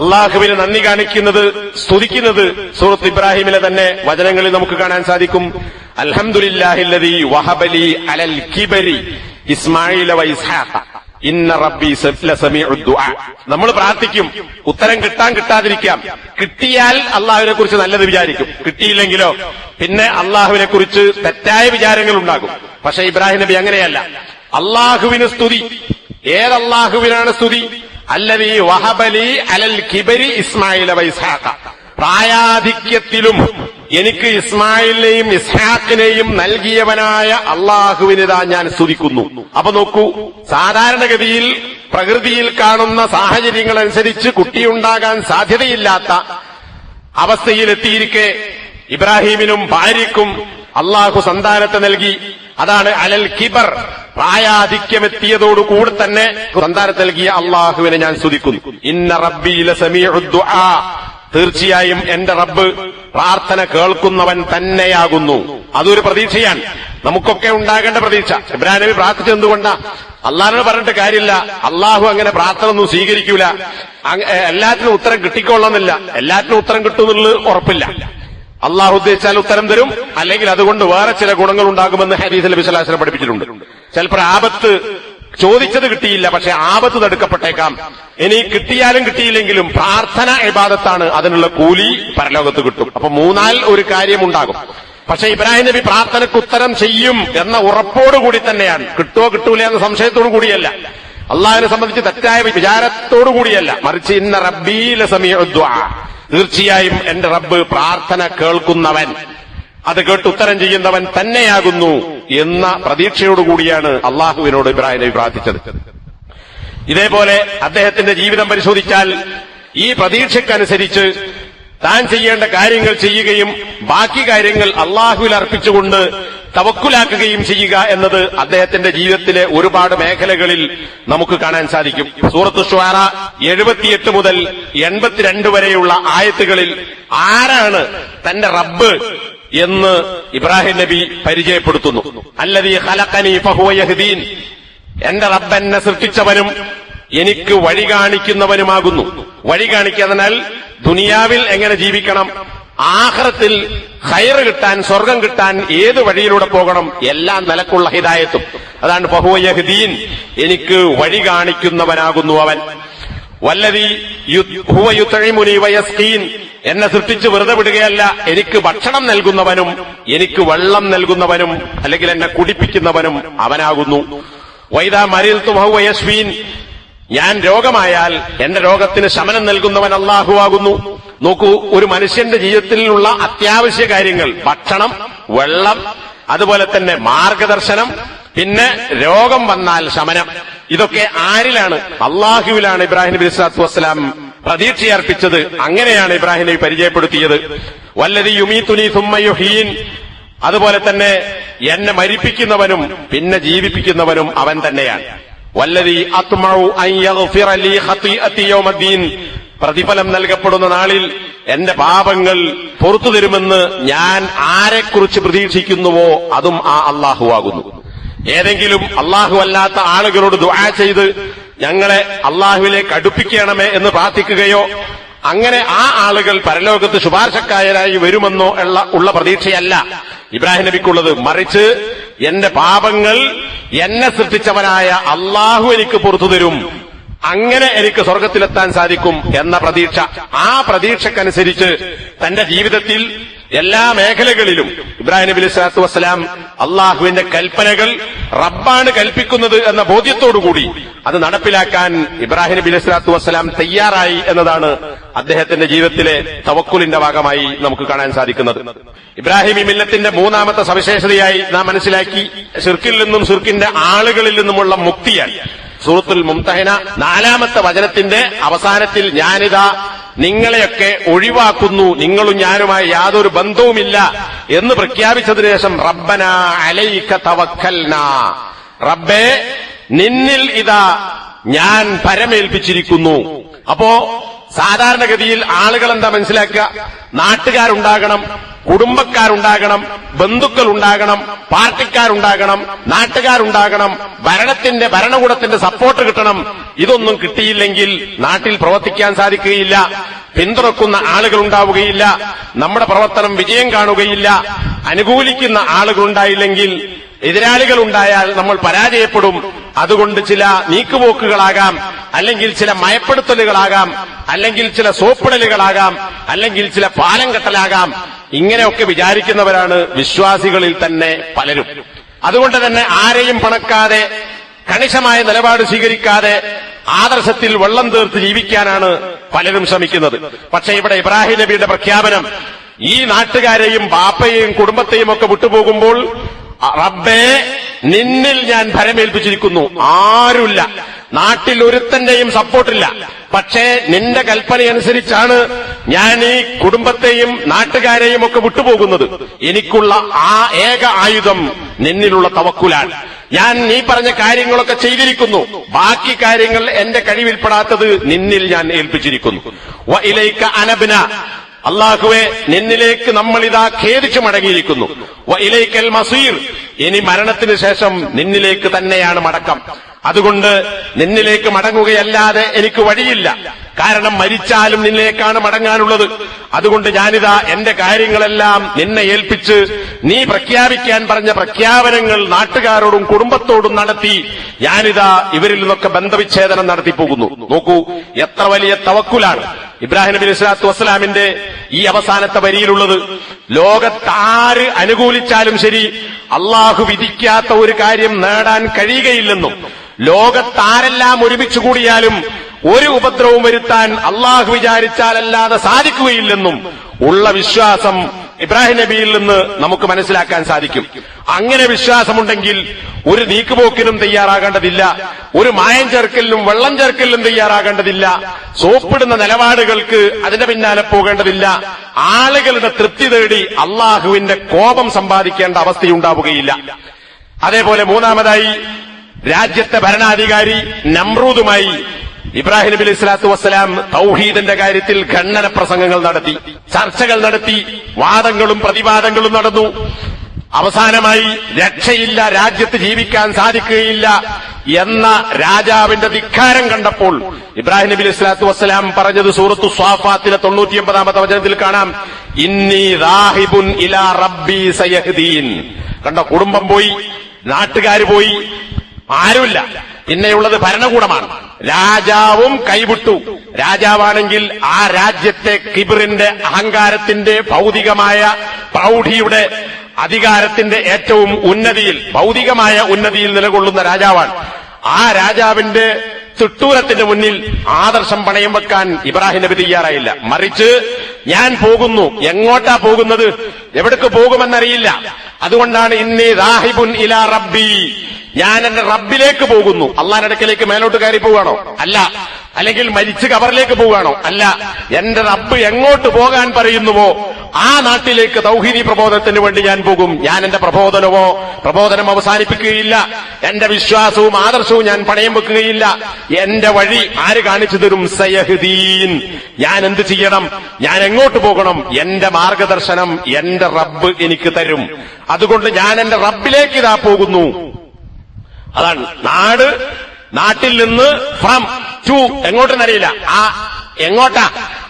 അള്ളാഹുവിന് നന്ദി കാണിക്കുന്നത്, സ്തുതിക്കുന്നത് സൂറത്ത് ഇബ്രാഹിമിലെ തന്നെ വചനങ്ങളിൽ നമുക്ക് കാണാൻ സാധിക്കും. അൽഹംദുലില്ലാഹില്ലദീ വഹബലി അലൽ കിബരി ഇസ്മാഈല വ ഇസ്ഹാഖ ഇന്ന റബ്ബി ലസമീഉ ദുആ. നമ്മൾ പ്രാർത്ഥിക്കും, ഉത്തരം കിട്ടാതിരിക്കാം. കിട്ടിയാൽ അള്ളാഹുവിനെ കുറിച്ച് നല്ലത് വിചാരിക്കും, കിട്ടിയില്ലെങ്കിലോ പിന്നെ അള്ളാഹുവിനെ കുറിച്ച് തെറ്റായ വിചാരങ്ങൾ ഉണ്ടാകും. പക്ഷെ ഇബ്രാഹിം നബി അങ്ങനെയല്ല. അള്ളാഹുവിന് സ്തുതി. ഏതല്ലാഹുവിനാണ് സ്തുതി? അല്ലദീ വഹബലി അലൽ കിബരി ഇസ്മാഈല വ ഇസ്ഹാഖ. പ്രായാധിക്യത്തിലും എനിക്ക് ഇസ്മായിലിനെയും ഇസ്ഹാഖിനെയും നൽകിയവനായ അള്ളാഹുവിനിതാ ഞാൻ സ്തുതിക്കുന്നു. അപ്പൊ നോക്കൂ, സാധാരണഗതിയിൽ പ്രകൃതിയിൽ കാണുന്ന സാഹചര്യങ്ങളനുസരിച്ച് കുട്ടിയുണ്ടാകാൻ സാധ്യതയില്ലാത്ത അവസ്ഥയിലെത്തിയിരിക്കെ ഇബ്രാഹീമിനും ഭാര്യയ്ക്കും അള്ളാഹു സന്താനത്തെ നൽകി. അതാണ് അലൽ കിബർ, പ്രായാധിക്യമെത്തിയതോടുകൂടി തന്നെ സന്താനത്തെ നൽകിയ അള്ളാഹുവിനെ ഞാൻ സ്തുതിക്കുന്നു. ഇന്ന റബ്ബി ലസമീഉ ദുആ, തീർച്ചയായും എന്റെ റബ്ബ് പ്രാർത്ഥന കേൾക്കുന്നവൻ തന്നെയാകുന്നു. അതൊരു പ്രതീക്ഷയാണ്, നമുക്കൊക്കെ ഉണ്ടാകേണ്ട പ്രതീക്ഷ. ഇബ്രാഹിം നബി പ്രാർത്ഥിച്ചെന്തുകൊണ്ടാ? അള്ളാഹിനോട് പറഞ്ഞിട്ട് കാര്യമില്ല, അള്ളാഹു അങ്ങനെ പ്രാർത്ഥന ഒന്നും സ്വീകരിക്കൂല, എല്ലാറ്റിനും ഉത്തരം കിട്ടിക്കൊള്ളുന്നില്ല, എല്ലാറ്റിനും ഉത്തരം കിട്ടുമെന്നുള്ളത് ഉറപ്പില്ല. അള്ളാഹു ഉദ്ദേശിച്ചാൽ ഉത്തരം തരും, അല്ലെങ്കിൽ അതുകൊണ്ട് വേറെ ചില ഗുണങ്ങൾ ഉണ്ടാകുമെന്ന് ഹദീസ് നബി സ്വല്ലല്ലാഹു അലൈഹി വസല്ലം പഠിപ്പിച്ചിട്ടുണ്ട്. ചിലപ്പോൾ ആപത്ത് ചോദിച്ചത് കിട്ടിയില്ല, പക്ഷെ ആപത്ത് തടുക്കപ്പെട്ടേക്കാം. ഇനി കിട്ടിയാലും കിട്ടിയില്ലെങ്കിലും പ്രാർത്ഥന ഇബാദത്താണ്, അതിനുള്ള കൂലി പരലോകത്ത് കിട്ടും. അപ്പൊ മൂന്നാൽ ഒരു കാര്യമുണ്ടാകും. പക്ഷെ ഇബ്രാഹിം നബി പ്രാർത്ഥനയ്ക്ക് ഉത്തരം ചെയ്യും എന്ന ഉറപ്പോടുകൂടി തന്നെയാണ്. കിട്ടുമോ കിട്ടൂല എന്ന സംശയത്തോടു കൂടിയല്ല, അള്ളാഹിനെ സംബന്ധിച്ച് തെറ്റായ വിചാരത്തോടു കൂടിയല്ല, മറിച്ച് ഇന്ന റബ്ബീ ലസമീഉ ദുആ, തീർച്ചയായും എന്റെ റബ്ബ് പ്രാർത്ഥന കേൾക്കുന്നവൻ, അത് കേട്ട് ഉത്തരം ചെയ്യുന്നവൻ തന്നെയാകുന്നു എന്ന പ്രതീക്ഷയോടുകൂടിയാണ് അള്ളാഹുവിനോട് ഇബ്രാഹിം നബി പ്രാർത്ഥിച്ചത്. ഇതേപോലെ അദ്ദേഹത്തിന്റെ ജീവിതം പരിശോധിച്ചാൽ ഈ പ്രതീക്ഷയ്ക്കനുസരിച്ച് താൻ ചെയ്യേണ്ട കാര്യങ്ങൾ ചെയ്യുകയും ബാക്കി കാര്യങ്ങൾ അള്ളാഹുവിൽ അർപ്പിച്ചുകൊണ്ട് തവക്കുലാക്കുകയും ചെയ്യുക എന്നത് അദ്ദേഹത്തിന്റെ ജീവിതത്തിലെ ഒരുപാട് മേഖലകളിൽ നമുക്ക് കാണാൻ സാധിക്കും. സൂറത്ത് ശുആറ 78 മുതൽ 82 വരെയുള്ള ആയത്തുകളിൽ ആരാണ് തന്റെ റബ്ബ് എന്ന് ഇബ്രാഹിം നബി പരിചയപ്പെടുത്തുന്നു. അല്ലദീ ഖലഖനി ഫഹുവ യഹ്ദീൻ, എന്റെ റബ്ബ് എന്നെ സൃഷ്ടിച്ചവനും എനിക്ക് വഴി കാണിക്കുന്നവനുമാകുന്നു. വഴി കാണിക്കാതിനാൽ ദുനിയാവിൽ എങ്ങനെ ജീവിക്കണം, ആഖിറത്തിൽ ഖൈറ് കിട്ടാൻ, സ്വർഗം കിട്ടാൻ ഏത് വഴിയിലൂടെ പോകണം, എല്ലാ നിലക്കുള്ള ഹിദായത്തും. അതാണ് ഫഹുവ യഹ്ദീൻ, എനിക്ക് വഴി കാണിക്കുന്നവനാകുന്നു അവൻ. വല്ലദീ ഹുവ യുത്ഇമുനി വയസ്ഖീൻ, എന്നെ സൃഷ്ടിച്ച് വെറുതെ വിടുകയല്ല, എനിക്ക് ഭക്ഷണം നൽകുന്നവനും എനിക്ക് വെള്ളം നൽകുന്നവനും അല്ലെങ്കിൽ എന്നെ കുടിപ്പിക്കുന്നവനും അവനാകുന്നു. വൈദാ മരിൽതു ഫഹുവ യശ്ഫീൻ, ഞാൻ രോഗമായാൽ എന്റെ രോഗത്തിന് ശമനം നൽകുന്നവൻ അല്ലാഹു ആകുന്നു. നോക്കൂ, ഒരു മനുഷ്യന്റെ ജീവിതത്തിലുള്ള അത്യാവശ്യ കാര്യങ്ങൾ, ഭക്ഷണം, വെള്ളം, അതുപോലെ തന്നെ മാർഗദർശനം, പിന്നെ രോഗം വന്നാൽ ശമനം, ഇതൊക്കെ ആരിലാണ്? അള്ളാഹുവിലാണ് ഇബ്രാഹിം നബി സ്വല്ലല്ലാഹു അലൈഹി വസല്ലം പ്രതീക്ഷയർപ്പിച്ചത്. അങ്ങനെയാണ് ഇബ്രാഹിം നബി പരിചയപ്പെടുത്തിയത്. വല്ലദീ യുമീതുനി സുമ്മ യുഹീൻ, അതുപോലെ തന്നെ എന്നെ മരിപ്പിക്കുന്നവനും പിന്നെ ജീവിപ്പിക്കുന്നവനും അവൻ തന്നെയാണ്. വല്ലദീ അത്മഉ അൻ യഗ്ഫിറ ലീ ഖതീഅതി യൗമദ്ദീൻ, പ്രതിഫലം നൽകപ്പെടുന്ന നാളിൽ എന്റെ പാപങ്ങൾ പുറത്തു തരുമെന്ന് ഞാൻ ആരെക്കുറിച്ച് പ്രതീക്ഷിക്കുന്നുവോ അതും ആ അല്ലാഹു ആകുന്നു. ഏതെങ്കിലും അല്ലാഹു അല്ലാത്ത ആളുകളോട് ദുആ ചെയ്ത് ഞങ്ങളെ അല്ലാഹുവിലേക്ക് അടുപ്പിക്കണമേ എന്ന് പ്രാർത്ഥിക്കുകയോ അങ്ങനെ ആ ആളുകൾ പരലോകത്ത് ശുപാർശക്കാരായി വരുമെന്നോ ഉള്ള പ്രതീക്ഷയല്ല ഇബ്രാഹിം നബിക്കുള്ളത്. മറിച്ച് എന്റെ പാപങ്ങൾ എന്നെ സൃഷ്ടിച്ചവനായ അല്ലാഹു എനിക്ക് പുറത്തു തരും, അങ്ങനെ എനിക്ക് സ്വർഗത്തിലെത്താൻ സാധിക്കും എന്ന പ്രതീക്ഷ. ആ പ്രതീക്ഷക്കനുസരിച്ച് തന്റെ ജീവിതത്തിൽ എല്ലാ മേഖലകളിലും ഇബ്രാഹിം നബി അലൈഹി സ്വലാത്തു വസ്സലാം അള്ളാഹുവിന്റെ കൽപ്പനകൾ റബ്ബാണ് കൽപ്പിക്കുന്നത് എന്ന ബോധ്യത്തോടുകൂടി അത് നടപ്പിലാക്കാൻ ഇബ്രാഹിം നബി അലൈഹി സ്വലാത്തു വസ്സലാം തയ്യാറായി എന്നതാണ് അദ്ദേഹത്തിന്റെ ജീവിതത്തിലെ തവക്കുലിന്റെ ഭാഗമായി നമുക്ക് കാണാൻ സാധിക്കുന്നത്. ഇബ്രാഹിമി മില്ലത്തിന്റെ മൂന്നാമത്തെ സവിശേഷതയായി നാം മനസ്സിലാക്കി ശിർക്കിൽ നിന്നും ശിർക്കിന്റെ ആളുകളിൽ നിന്നുമുള്ള മുക്തിയാണ്. സൂറത്തുൽ മുംതഹിന 4-ാമത്തെ വചനത്തിന്റെ അവസാനത്തിൽ ഞാനിതാ നിങ്ങളെയൊക്കെ ഒഴിവാക്കുന്നു, നിങ്ങളും ഞാനുമായി യാതൊരു ബന്ധവുമില്ല എന്ന് പ്രഖ്യാപിച്ചതിനു ശേഷം റബ്ബനാ അലൈക തവക്കൽനാ, റബ്ബേ നിന്നിൽ ഇതാ ഞാൻ പരമേൽപ്പിച്ചിരിക്കുന്നു. അപ്പോ സാധാരണഗതിയിൽ ആളുകൾ എന്താ മനസ്സിലാക്കുക? നാട്ടുകാരുണ്ടാകണം, കുടുംബക്കാരുണ്ടാകണം, ബന്ധുക്കൾ ഉണ്ടാകണം, പാർട്ടിക്കാരുണ്ടാകണം, നാട്ടുകാരുണ്ടാകണം, ഭരണകൂടത്തിന്റെ സപ്പോർട്ട് കിട്ടണം. ഇതൊന്നും കിട്ടിയില്ലെങ്കിൽ നാട്ടിൽ പ്രവർത്തിക്കാൻ സാധിക്കുകയില്ല, പിന്തുണക്കുന്ന ആളുകൾ ഉണ്ടാവുകയില്ല, നമ്മുടെ പ്രവർത്തനം വിജയം കാണുകയില്ല. അനുകൂലിക്കുന്ന ആളുകൾ ഉണ്ടായില്ലെങ്കിൽ, എതിരാളികൾ ഉണ്ടായാൽ നമ്മൾ പരാജയപ്പെടും. അതുകൊണ്ട് ചില നീക്കുപോക്കുകളാകാം, അല്ലെങ്കിൽ ചില മയപ്പെടുത്തലുകളാകാം, അല്ലെങ്കിൽ ചില സോപ്പിടലുകളാകാം, അല്ലെങ്കിൽ ചില പാലം കെട്ടലാകാം. ഇങ്ങനെയൊക്കെ വിചാരിക്കുന്നവരാണ് വിശ്വാസികളിൽ തന്നെ പലരും. അതുകൊണ്ട് തന്നെ ആരെയും പണക്കാതെ, കണിശമായ നിലപാട് സ്വീകരിക്കാതെ ആദർശത്തിൽ വെള്ളം തീർത്ത് ജീവിക്കാനാണ് പലരും ശ്രമിക്കുന്നത്. പക്ഷേ ഇവിടെ ഇബ്രാഹിം നബിയുടെ പ്രഖ്യാപനം ഈ നാട്ടുകാരെയും ബാപ്പയെയും കുടുംബത്തെയും ഒക്കെ വിട്ടുപോകുമ്പോൾ റബ്ബേ നിന്നിൽ ഞാൻ ഭരമേൽപ്പിച്ചിരിക്കുന്നു. ആരുമില്ല, നാട്ടിൽ ഒരുത്തന്റെയും സപ്പോർട്ടില്ല. പക്ഷേ നിന്റെ കൽപ്പനയനുസരിച്ചാണ് ഞാൻ ഈ കുടുംബത്തെയും നാട്ടുകാരെയും ഒക്കെ വിട്ടുപോകുന്നത്. എനിക്കുള്ള ആ ഏക ആയുധം നിന്നിലുള്ള തവക്കുലാണ്. ഞാൻ നീ പറഞ്ഞ കാര്യങ്ങളൊക്കെ ചെയ്തിരിക്കുന്നു, ബാക്കി കാര്യങ്ങൾ എന്റെ കഴിവിൽപ്പെടാത്തത് നിന്നിൽ ഞാൻ ഏൽപ്പിച്ചിരിക്കുന്നു. വ ഇലൈക അനബ്ന, അല്ലാഹുവേ നിന്നിലേക്ക് നമ്മളിതാ ഖേദിച്ചു മടങ്ങിയിരിക്കുന്നു. വ ഇലൈക്കൽ മസീർ, ഇനി മരണത്തിന് ശേഷം നിന്നിലേക്ക് തന്നെയാണ് മടക്കം. അതുകൊണ്ട് നിന്നിലേക്ക് മടങ്ങുകയല്ലാതെ എനിക്ക് വഴിയില്ല. കാരണം മരിച്ചാലും നിന്നിലേക്കാണ് മടങ്ങാനുള്ളത്. അതുകൊണ്ട് ഞാനിതാ എന്റെ കാര്യങ്ങളെല്ലാം നിന്നെ ഏൽപ്പിച്ച് നീ പ്രഖ്യാപിക്കാൻ പറഞ്ഞ പ്രഖ്യാപനങ്ങൾ നാട്ടുകാരോടും കുടുംബത്തോടും നടത്തി ഞാനിതാ ഇവരിൽ നിന്നൊക്കെ ബന്ധവിച്ഛേദനം നടത്തിപ്പോകുന്നു. നോക്കൂ എത്ര വലിയ തവക്കുലാണ് ഇബ്രാഹിം നബി അലൈഹി സ്വലാത്തു വസ്സലാമിന്റെ ഈ അവസാനത്തെ വരിയിലുള്ളത്. ലോകത്താര് അനുകൂലിച്ചാലും ശരി അള്ളാഹു വിധിക്കാത്ത ഒരു കാര്യം നേടാൻ കഴിയുകയില്ലെന്നും, ലോകത്താരെല്ലാം ഒരുമിച്ച് കൂടിയാലും ഒരു ഉപദ്രവവും വരുത്താൻ അള്ളാഹു വിചാരിച്ചാലല്ലാതെ സാധിക്കുകയില്ലെന്നും ഉള്ള വിശ്വാസം ഇബ്രാഹിം നബിയിൽ നിന്ന് നമുക്ക് മനസ്സിലാക്കാൻ സാധിക്കും. അങ്ങനെ വിശ്വാസമുണ്ടെങ്കിൽ ഒരു നീക്കുപോക്കിനും തയ്യാറാകേണ്ടതില്ല, ഒരു മായം ചേർക്കലിനും വെള്ളം ചേർക്കലിനും തയ്യാറാകേണ്ടതില്ല, സോപ്പിടുന്ന നിലപാടുകൾക്ക് അതിന്റെ പിന്നാലെ പോകേണ്ടതില്ല, ആളുകളുടെ തൃപ്തി തേടി അള്ളാഹുവിന്റെ കോപം സമ്പാദിക്കേണ്ട അവസ്ഥയുണ്ടാവുകയില്ല. അതേപോലെ മൂന്നാമതായി രാജ്യത്തെ ഭരണാധികാരി നമ്രൂദുമായി ഇബ്രാഹിം നബി അലൈഹി സ്വലാത്തു വസ്സലാം തൗഹീദിന്റെ കാര്യത്തിൽ ഖണ്ഡന പ്രസംഗങ്ങൾ നടത്തി, ചർച്ചകൾ നടത്തി, വാദങ്ങളും പ്രതിവാദങ്ങളും നടന്നു. അവസാനമായി രക്ഷയില്ല, രാജ്യത്ത് ജീവിക്കാൻ സാധിക്കുകയില്ല എന്ന രാജാവിന്റെ ധിക്കാരം കണ്ടപ്പോൾ ഇബ്രാഹിം നബി അലൈഹി സ്വലാത്തു വസ്സലാം പറഞ്ഞത് സൂറത്തു സ്വാഫാത്തിലെ 99-ാമത്തെ വചനത്തിൽ കാണാം, ഇന്നി ദാഹിബുൻ ഇലാ റബ്ബി സയഹ്ദീൻ. കണ്ടോ, കുടുംബം പോയി, നാട്ടുകാര് പോയി, ആരുമില്ല, പിന്നെയുള്ളത് ഭരണകൂടമാണ്. രാജാവും കൈവിട്ടു. രാജാവാണെങ്കിൽ ആ രാജ്യത്തെ കിബിറിന്റെ, അഹങ്കാരത്തിന്റെ, ഭൗതികമായ പ്രൗഢിയുടെ, അധികാരത്തിന്റെ ഏറ്റവും ഉന്നതിയിൽ, ഭൗതികമായ ഉന്നതിയിൽ നിലകൊള്ളുന്ന രാജാവാണ്. ആ രാജാവിന്റെ ചുട്ടൂരത്തിന് മുന്നിൽ ആദർശം പണയം വെക്കാൻ ഇബ്രാഹിം നബി തയ്യാറായില്ല. മറിച്ച് ഞാൻ പോകുന്നു. എങ്ങോട്ടാ പോകുന്നത്? എവിടേക്ക് പോകുമെന്നറിയില്ല. അതുകൊണ്ടാണ് ഇന്നി ദാഹിബുൻ ഇലാ റബ്ബി, ഞാൻ എന്റെ റബ്ബിലേക്ക് പോകുന്നു. അള്ളാന്റെ അടുക്കലേക്ക് മേലോട്ട് കയറി പോവുകയാണോ? അല്ല, അല്ലെങ്കിൽ മരിച്ച് കബറിലേക്ക് പോവുകയാണോ? അല്ല, എന്റെ റബ്ബ് എങ്ങോട്ട് പോകാൻ പറയുന്നുവോ ആ നാട്ടിലേക്ക് തൗഹീദി പ്രബോധനത്തിന് വേണ്ടി ഞാൻ പോകും. ഞാൻ എന്റെ പ്രബോധനം അവസാനിപ്പിക്കുകയില്ല. എന്റെ വിശ്വാസവും ആദർശവും ഞാൻ പണയം വെക്കുകയില്ല. എന്റെ വഴി ആര് കാണിച്ചു തരും? സയഹ്ദീൻ. ഞാൻ എന്ത് ചെയ്യണം? ഞാൻ എങ്ങോട്ട് പോകണം? എന്റെ മാർഗദർശനം എന്റെ റബ്ബ് എനിക്ക് തരും. അതുകൊണ്ട് ഞാൻ എന്റെ റബ്ബിലേക്ക് ഇതാ പോകുന്നു. അതാണ് നാട്ടിൽ നിന്ന് ഫ്രം ടു എങ്ങോട്ടെന്നറിയില്ല. ആ എങ്ങോട്ടാ?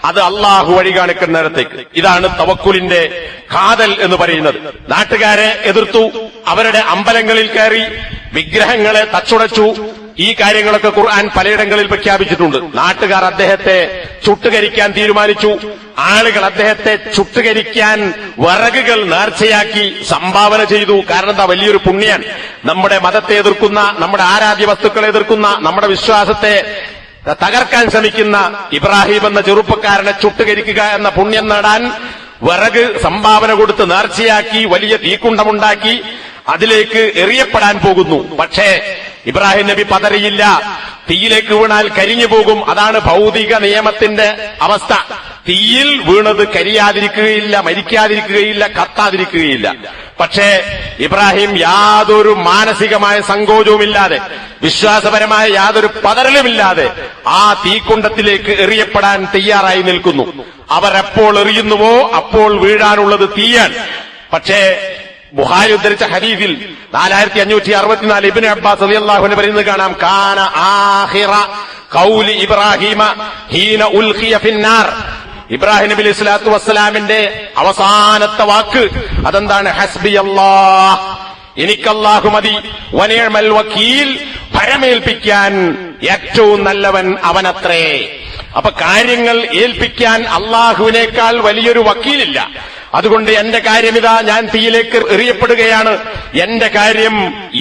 അത് അള്ളാഹു വഴി കാണിക്കുന്നിടത്തേക്ക്. ഇതാണ് തവക്കുലിന്റെ കാതൽ എന്ന് പറയുന്നത്. നാട്ടുകാരെ എതിർത്തു, അവരുടെ അമ്പലങ്ങളിൽ കയറി വിഗ്രഹങ്ങളെ തച്ചുടച്ചു. ഈ കാര്യങ്ങളൊക്കെ ഖുർആൻ പലയിടങ്ങളിൽ പ്രഖ്യാപിച്ചിട്ടുണ്ട്. നാട്ടുകാർ അദ്ദേഹത്തെ ചുട്ടുകരിക്കാൻ തീരുമാനിച്ചു. ആളുകൾ അദ്ദേഹത്തെ ചുട്ടുകരിക്കാൻ വിറകുകൾ നേർച്ചയാക്കി സംഭാവന ചെയ്തു. കാരണം എന്താ? വലിയൊരു പുണ്യൻ. നമ്മുടെ മതത്തെ എതിർക്കുന്ന, നമ്മുടെ ആരാധ്യ വസ്തുക്കളെ എതിർക്കുന്ന, നമ്മുടെ വിശ്വാസത്തെ തകർക്കാൻ ശ്രമിക്കുന്ന ഇബ്രാഹിം എന്ന ചെറുപ്പക്കാരനെ ചുട്ടുകരിക്കുക എന്ന പുണ്യം നേടാൻ വിറക് സംഭാവന കൊടുത്ത് നേർച്ചയാക്കി വലിയ തീക്കുണ്ടമുണ്ടാക്കി അതിലേക്ക് എറിയപ്പെടാൻ പോകുന്നു. പക്ഷേ ഇബ്രാഹിം നബി പതറിയില്ല. തീയിലേക്ക് വീണാൽ കരിഞ്ഞു പോകും. അതാണ് ഭൗതിക നിയമത്തിന്റെ അവസ്ഥ. തീയിൽ വീണത് കരിയാതിരിക്കുകയില്ല, മരിക്കാതിരിക്കുകയില്ല, കത്താതിരിക്കുകയില്ല. പക്ഷേ ഇബ്രാഹിം യാതൊരു മാനസികമായ സങ്കോചവുമില്ലാതെ, വിശ്വാസപരമായ യാതൊരു പതറലുമില്ലാതെ ആ തീക്കുണ്ടത്തിലേക്ക് എറിയപ്പെടാൻ തയ്യാറായി നിൽക്കുന്നു. അവർ എപ്പോൾ എറിയുന്നുവോ അപ്പോൾ വീഴാനുള്ളത് തീയാണ്. പക്ഷേ ബുഖാരി ഉദ്ധരിച്ച ഹദീസിൽ 4564 ഇബ്നു അബ്ബാസ് റളിയല്ലാഹു അൻഹു പറയുന്നത് കാണാം. കാന ആഖിറ ഖൗലി ഇബ്രാഹിമ ഹീന ഉൽഖിയ ഫിന്നാർ. ഇബ്രാഹിം നബി അലൈഹി സ്വലാത്തു വസ്സലാമിന്റെ അവസാനത്തെ വാക്ക് അതെന്താണ്? ഹസ്ബി അല്ലാഹ്, എനിക്കല്ലാഹു മതി, വനിഅമൽ വക്കീൽ, ഭരമേൽപ്പിക്കാൻ ഏറ്റവും നല്ലവൻ അവനത്രേ. അപ്പൊ കാര്യങ്ങൾ ഏൽപ്പിക്കാൻ അള്ളാഹുവിനേക്കാൾ വലിയൊരു വക്കീലില്ല. അതുകൊണ്ട് എന്റെ കാര്യമിതാ, ഞാൻ തീയിലേക്ക് എറിയപ്പെടുകയാണ്. എന്റെ കാര്യം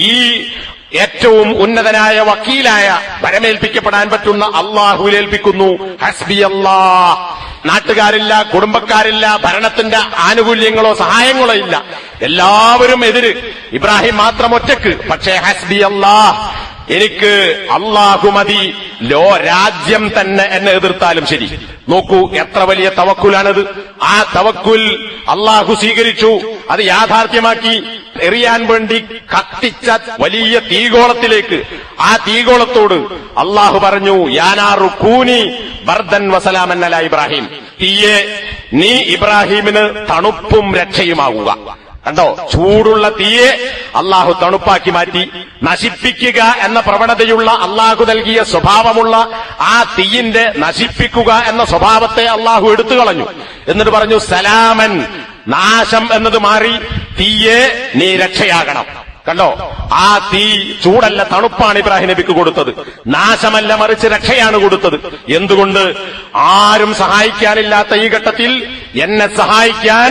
ഈ ഏറ്റവും ഉന്നതനായ വക്കീലായ ഭരമേൽപ്പിക്കപ്പെടാൻ പറ്റുന്ന അള്ളാഹുവിൽ ഏൽപ്പിക്കുന്നു. ഹസ്ബി അല്ലാഹ്. നാട്ടുകാരില്ല, കുടുംബക്കാരില്ല, ഭരണത്തിന്റെ ആനുകൂല്യങ്ങളോ സഹായങ്ങളോ ഇല്ല. എല്ലാവരും എതിര്, ഇബ്രാഹിം മാത്രം ഒറ്റക്ക്. പക്ഷേ ഹസ്ബി അല്ലാഹ്, എനിക്ക് അള്ളാഹു മതി, രാജ്യം തന്നെ എന്നെ എതിർത്താലും ശരി. നോക്കൂ എത്ര വലിയ തവക്കുലാണത്. ആ തവക്കുൽ അള്ളാഹു സ്വീകരിച്ചു, അത് യാഥാർത്ഥ്യമാക്കി. എറിയാൻ വേണ്ടി കത്തിച്ച വലിയ തീഗോളത്തിലേക്ക്, ആ തീഗോളത്തോട് അള്ളാഹു പറഞ്ഞു, യാനാറു കൂനി ബർദൻ വസലാമൻ അലാ ഇബ്രാഹിം, തീയെ നീ ഇബ്രാഹിമിന് തണുപ്പും രക്ഷയുമാകുക. കണ്ടോ, ചൂടുള്ള തീയെ അള്ളാഹു തണുപ്പാക്കി മാറ്റി. നശിപ്പിക്കുക എന്ന പ്രവണതയുള്ള അള്ളാഹു നൽകിയ സ്വഭാവമുള്ള ആ തീയിന്റെ നശിപ്പിക്കുക എന്ന സ്വഭാവത്തെ അള്ളാഹു എടുത്തു കളഞ്ഞു. എന്നിട്ട് പറഞ്ഞു സലാമൻ, നാശം എന്നത് മാറി, തീയെ നീ രക്ഷയാകണം. കണ്ടോ, ആ തീ ചൂടല്ല തണുപ്പാണ് ഇബ്രാഹിം നബിക്ക് കൊടുത്തത്. നാശമല്ല, മറിച്ച് രക്ഷയാണ് കൊടുത്തത്. എന്തുകൊണ്ട്? ആരും സഹായിക്കാനില്ലാത്ത ഈ ഘട്ടത്തിൽ എന്നെ സഹായിക്കാൻ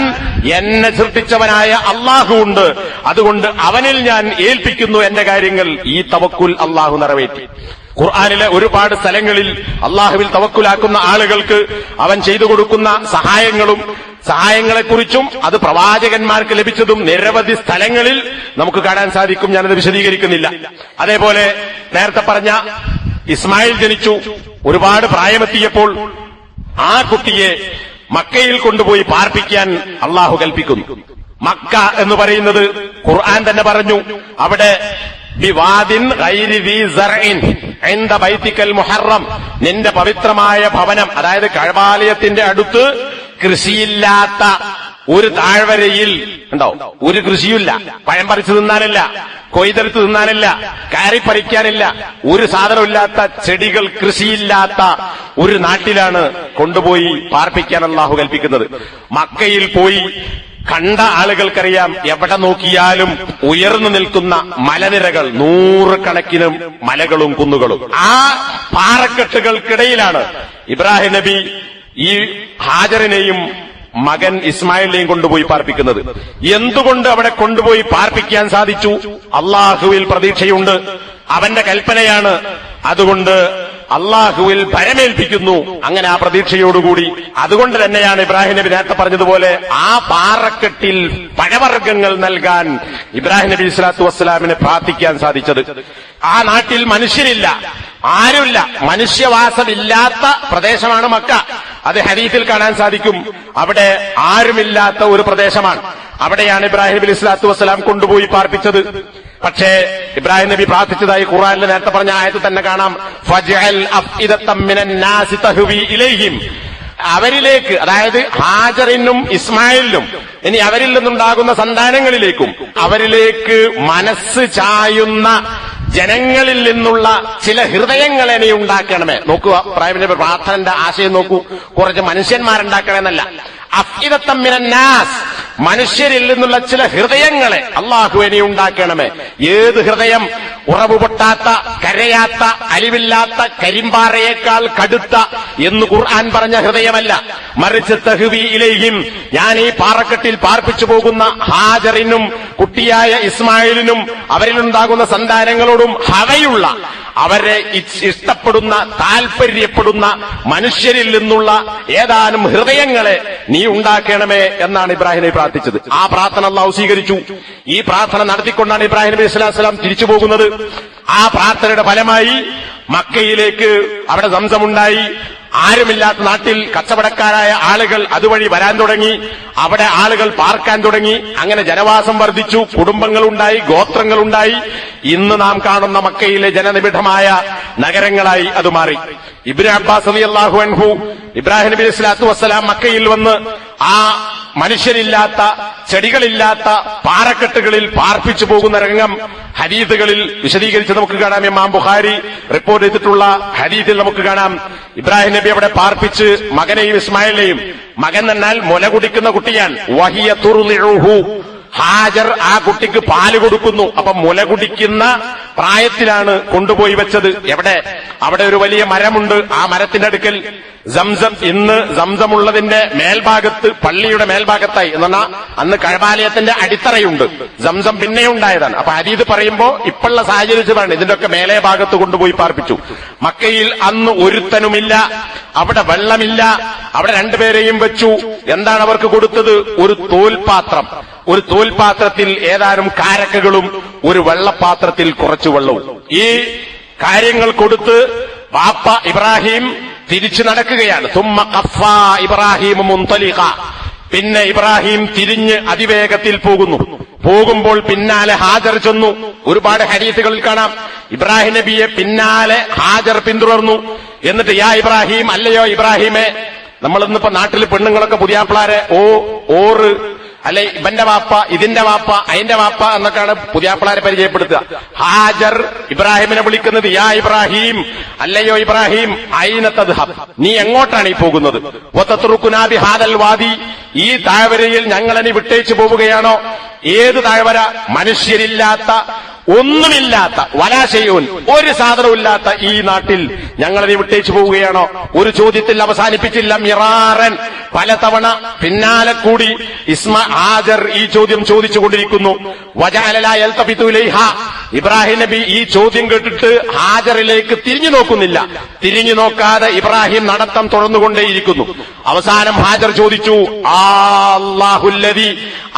എന്നെ സൃഷ്ടിച്ചവനായ അള്ളാഹു ഉണ്ട്. അതുകൊണ്ട് അവനിൽ ഞാൻ ഏൽപ്പിക്കുന്നു എന്റെ കാര്യങ്ങൾ. ഈ തവക്കുൽ അള്ളാഹു നിറവേറ്റി. ഖുർആനിലെ ഒരുപാട് സ്ഥലങ്ങളിൽ അള്ളാഹുവിൽ തവക്കുലാക്കുന്ന ആളുകൾക്ക് അവൻ ചെയ്തു കൊടുക്കുന്ന സഹായങ്ങളെക്കുറിച്ചും അത് പ്രവാചകന്മാർക്ക് ലഭിച്ചതും നിരവധി സ്ഥലങ്ങളിൽ നമുക്ക് കാണാൻ സാധിക്കും. ഞാനത് വിശദീകരിക്കുന്നില്ല. അതേപോലെ നേരത്തെ പറഞ്ഞ ഇസ്മായിൽ ജനിച്ചു. ഒരുപാട് പ്രായമെത്തിയപ്പോൾ ആ കുട്ടിയെ മക്കയിൽ കൊണ്ടുപോയി പാർപ്പിക്കാൻ അള്ളാഹു കൽപ്പിക്കുന്നു. മക്ക എന്ന് പറയുന്നത് ഖുർആൻ തന്നെ പറഞ്ഞു, അവിടെ ബിവാദിൻ ഗൈരി ദീ സർഇൻ ഇൻദ ബൈതിക്കൽ മുഹറം, നിന്റെ പവിത്രമായ ഭവനം, അതായത് കഅബാലയത്തിന്റെ അടുത്ത് കൃഷിയില്ലാത്ത ഒരു താഴ്വരയിൽ ഉണ്ടോ, ഒരു കൃഷിയില്ല, പഴം പറിച്ചു തിന്നാനില്ല, കൊയ്തെടുത്ത് തിന്നാനില്ല, കയറി പറിക്കാനില്ല, ഒരു സാധനമില്ലാത്ത ചെടികൾ കൃഷിയില്ലാത്ത ഒരു നാട്ടിലാണ് കൊണ്ടുപോയി പാർപ്പിക്കാൻ അല്ലാഹു കൽപ്പിക്കുന്നത്. മക്കയിൽ പോയി കണ്ട ആളുകൾക്കറിയാം, എവിടെ നോക്കിയാലും ഉയർന്നു നിൽക്കുന്ന മലനിരകൾ, നൂറുകണക്കിന് മലകളും കുന്നുകളും. ആ പാറക്കെട്ടുകൾക്കിടയിലാണ് ഇബ്രാഹിം നബി ഈ ഹാജറിനെയും മകൻ ഇസ്മായിലിനെയും കൊണ്ടുപോയി പാർപ്പിക്കുന്നത്. എന്തുകൊണ്ട് അവിടെ കൊണ്ടുപോയി പാർപ്പിക്കാൻ സാധിച്ചു? അള്ളാഹുവിൽ പ്രതീക്ഷയുണ്ട്, അവന്റെ കൽപ്പനയാണ്. അതുകൊണ്ട് അള്ളാഹുവിൽ ഭരമേൽപ്പിക്കുന്നു. അങ്ങനെ ആ പ്രതീക്ഷയോടുകൂടി, അതുകൊണ്ട് തന്നെയാണ് ഇബ്രാഹിം നബി നേരത്തെ പറഞ്ഞതുപോലെ ആ പാറക്കെട്ടിൽ പഴവർഗ്ഗങ്ങൾ നൽകാൻ ഇബ്രാഹിം നബി സ്വല്ലല്ലാഹു അലൈഹി വസല്ലമിനെ പ്രാർത്ഥിക്കാൻ സാധിച്ചത്. ആ നാട്ടിൽ മനുഷ്യരില്ല, ആരുമില്ല, മനുഷ്യവാസമില്ലാത്ത പ്രദേശമാണ് മക്ക. അത് ഹദീസിൽ കാണാൻ സാധിക്കും. അവിടെ ആരുമില്ലാത്ത ഒരു പ്രദേശമാണ്. അവിടെയാണ് ഇബ്രാഹിം നബി സ്വല്ലല്ലാഹു അലൈഹി വസല്ലം കൊണ്ടുപോയി പാർപ്പിച്ചത്. പക്ഷേ ഇബ്രാഹിം നബി പ്രാർത്ഥിച്ചതായി ഖുർആനിൽ നേരത്തെ പറഞ്ഞ ആയത്ത് തന്നെ കാണാം. ഫജ്അൽ അഫ്ഇദത്തം മിനൻ നാസി തഹ്വി ഇലൈഹിം, അവരിലേക്ക്, അതായത് ഹാജറിനും ഇസ്മായിലിനും ഇനി അവരിൽ നിന്നുണ്ടാകുന്ന സന്താനങ്ങളിലേക്കും അവരിലേക്ക് മനസ്സ് ചായുന്ന ജനങ്ങളിൽ നിന്നുള്ള ചില ഹൃദയങ്ങളെ നീ ഉണ്ടാക്കണമേ. നോക്കുക, ഇബ്രാഹിം നബി പ്രാർത്ഥനന്റെ ആശയം നോക്കൂ. കുറച്ച് മനുഷ്യന്മാരുണ്ടാക്കണമെന്നല്ല, അഫ്ഇദത്തം മിനൻ നാസ്, മനുഷ്യരിൽ നിന്നുള്ള ചില ഹൃദയങ്ങളെ അല്ലാഹുവേ നീ ഉണ്ടാക്കണമേ. ഏത് ഹൃദയം? ഉറവ് പൊട്ടാത്ത, കരയാത്ത, അലിവില്ലാത്ത, കരിമ്പാറയേക്കാൾ കടുത്ത എന്ന് ഖുർആൻ പറഞ്ഞ ഹൃദയമല്ല, മറിച്ച് തഹ്വി ഇലൈഹിം, ഞാൻ ഈ പാറക്കെട്ടിൽ പാർപ്പിച്ചു പോകുന്ന ഹാജറിനും കുട്ടിയായ ഇസ്മായിലിനും അവരിലുണ്ടാകുന്ന സന്താനങ്ങളോടും ഹവയുള്ള, അവരെ ഇഷ്ടപ്പെടുന്ന, താൽപര്യപ്പെടുന്ന മനുഷ്യരിൽ നിന്നുള്ള ഏതാനും ഹൃദയങ്ങളെ നീ ഉണ്ടാക്കണമേ എന്നാണ് ഇബ്രാഹിം നബി പ്രാർത്ഥിച്ചത്. ആ പ്രാർത്ഥന അല്ലാഹു സ്വീകരിച്ചു. ഈ പ്രാർത്ഥന നടത്തിക്കൊണ്ടാണ് ഇബ്രാഹിം നബി സ്വല്ലല്ലാഹു അലൈഹി വസല്ലം തിരിച്ചു പോകുന്നത്. ആ പ്രാർത്ഥനയുടെ ഫലമായി മക്കയിലേക്ക് അവിടെ സംസമുണ്ടായി. ആരുമില്ലാത്ത നാട്ടിൽ കച്ചവടക്കാരായ ആളുകൾ അതുവഴി വരാൻ തുടങ്ങി. അവിടെ ആളുകൾ പാർക്കാൻ തുടങ്ങി. അങ്ങനെ ജനവാസം വർദ്ധിച്ചു, കുടുംബങ്ങളുണ്ടായി, ഗോത്രങ്ങളുണ്ടായി. ഇന്ന് നാം കാണുന്ന മക്കയിലെ ജനനിബിഡമായ നഗരങ്ങളായി അത് മാറി. ഇബ്നു അബ്ബാസ് റളിയല്ലാഹു അൻഹു ഇബ്രാഹിം നബി സ്വല്ലല്ലാഹു അലൈഹി വസല്ലം മക്കയിൽ വന്ന് ആ മനുഷ്യരില്ലാത്ത, ചെടികളില്ലാത്ത പാറക്കെട്ടുകളിൽ പാർപ്പിച്ചു പോകുന്ന രംഗം ഹദീസുകളിൽ വിശദീകരിച്ച് നമുക്ക് കാണാം. ഇമാം ബുഖാരി റിപ്പോർട്ട് ചെയ്തിട്ടുള്ള ഹദീസിൽ നമുക്ക് കാണാം. ഇബ്രാഹിം നബി അവിടെ പാർപ്പിച്ച് മകനെയും ഇസ്മായിലിനെയും, മകൻ എന്നാൽ മുല കുടിക്കുന്ന കുട്ടിയാണ്, വഹിയ തുർളിഉഹു, ഹാജർ ആ കുട്ടിക്ക് പാല് കൊടുക്കുന്നു. അപ്പൊ മുല കുടിക്കുന്ന പ്രായത്തിലാണ് കൊണ്ടുപോയി വെച്ചത്. എവിടെ? അവിടെ ഒരു വലിയ മരമുണ്ട്. ആ മരത്തിന്റെ അടുക്കൽ സംസം, ഇന്ന് സംസമുള്ളതിന്റെ മേൽഭാഗത്ത്, പള്ളിയുടെ മേൽഭാഗത്തായി എന്ന് പറഞ്ഞാൽ അന്ന് കഅബാലയത്തിന്റെ അടിത്തറയുണ്ട്. സംസം പിന്നെ ഉണ്ടായതാണ്. അപ്പൊ ഹദീസ് പറയുമ്പോ ഇപ്പോഴുള്ള സാഹചര്യത്തിലാണ് ഇതിന്റെയൊക്കെ മേലെ ഭാഗത്ത് കൊണ്ടുപോയി പാർപ്പിച്ചു. മക്കയിൽ അന്ന് ഒരുത്തനുമില്ല, അവിടെ വെള്ളമില്ല. അവിടെ രണ്ടുപേരെയും വെച്ചു. എന്താണ് അവർക്ക് കൊടുത്തത്? ഒരു തോൽപാത്രം. ഒരു തോൽപാത്രത്തിൽ ഏതാനും കാരക്കകളും ഒരു വെള്ളപ്പാത്രത്തിൽ കുറച്ചു വെള്ളവും. ഈ കാര്യങ്ങൾ കൊടുത്ത് ബാപ്പ ഇബ്രാഹിം തിരിച്ചു നടക്കുകയാണ്. തുമ്മ ഖഫാ ഇബ്രാഹിം മുൻതലിഖ, പിന്നെ ഇബ്രാഹിം തിരിഞ്ഞ് അതിവേഗത്തിൽ പോകുന്നു. പോകുമ്പോൾ പിന്നാലെ ഹാജർ ചെന്നു. ഒരുപാട് ഹദീസുകളിൽ കാണാം, ഇബ്രാഹിം നബിയെ പിന്നാലെ ഹാജർ പിന്തുടർന്നു. എന്നിട്ട് യാ ഇബ്രാഹിം, അല്ലയോ ഇബ്രാഹിമേ, നമ്മളിന്നിപ്പോ നാട്ടിൽ പെണ്ണുങ്ങളൊക്കെ പുതിയാപ്പിളാരെ ഓറ്, അല്ലെ ഇവന്റെ വാപ്പ, ഇതിന്റെ വാപ്പ, അതിന്റെ വാപ്പ എന്നൊക്കെയാണ് പുതിയാപ്പിളാരെ പരിചയപ്പെടുത്തുക. ഹാജർ ഇബ്രാഹിമിനെ വിളിക്കുന്നത് യാ ഇബ്രാഹിം, അല്ലയോ ഇബ്രാഹിം, ഐന തദ്ഹബ്, നീ എങ്ങോട്ടാണ് ഈ പോകുന്നത്? വതത്റുകുനാ ബിഹാദൽ വാദി, ഈ താഴ്വരയിൽ ഞങ്ങളെ വിട്ടേച്ചു പോവുകയാണോ? ഏത് താഴ്വര? മനുഷ്യരില്ലാത്ത, ഒന്നുമില്ലാത്ത, വലാശയൂൻ, ഒരു സാധനമില്ലാത്ത ഈ നാട്ടിൽ ഞങ്ങളെ വിട്ടേച്ചു പോവുകയാണോ? ഒരു ചോദ്യത്തിൽ അവസാനിപ്പിച്ചില്ല, മിറാറൻ, പലതവണ പിന്നാലെ കൂടി ഹാജർ ഈ ചോദ്യം ചോദിച്ചുകൊണ്ടിരിക്കുന്നു. വജഅല യൽതഫിതു ഇലൈഹ, ഇബ്രാഹിം നബി ഈ ചോദ്യം കേട്ടിട്ട് ഹാജറിലേക്ക് തിരിഞ്ഞു നോക്കുന്നില്ല. തിരിഞ്ഞു നോക്കാതെ ഇബ്രാഹിം നടത്തം തുടർന്നുകൊണ്ടേയിരിക്കുന്നു. അവസാനം ഹാജർ ചോദിച്ചു, അല്ലാഹുല്ലദീ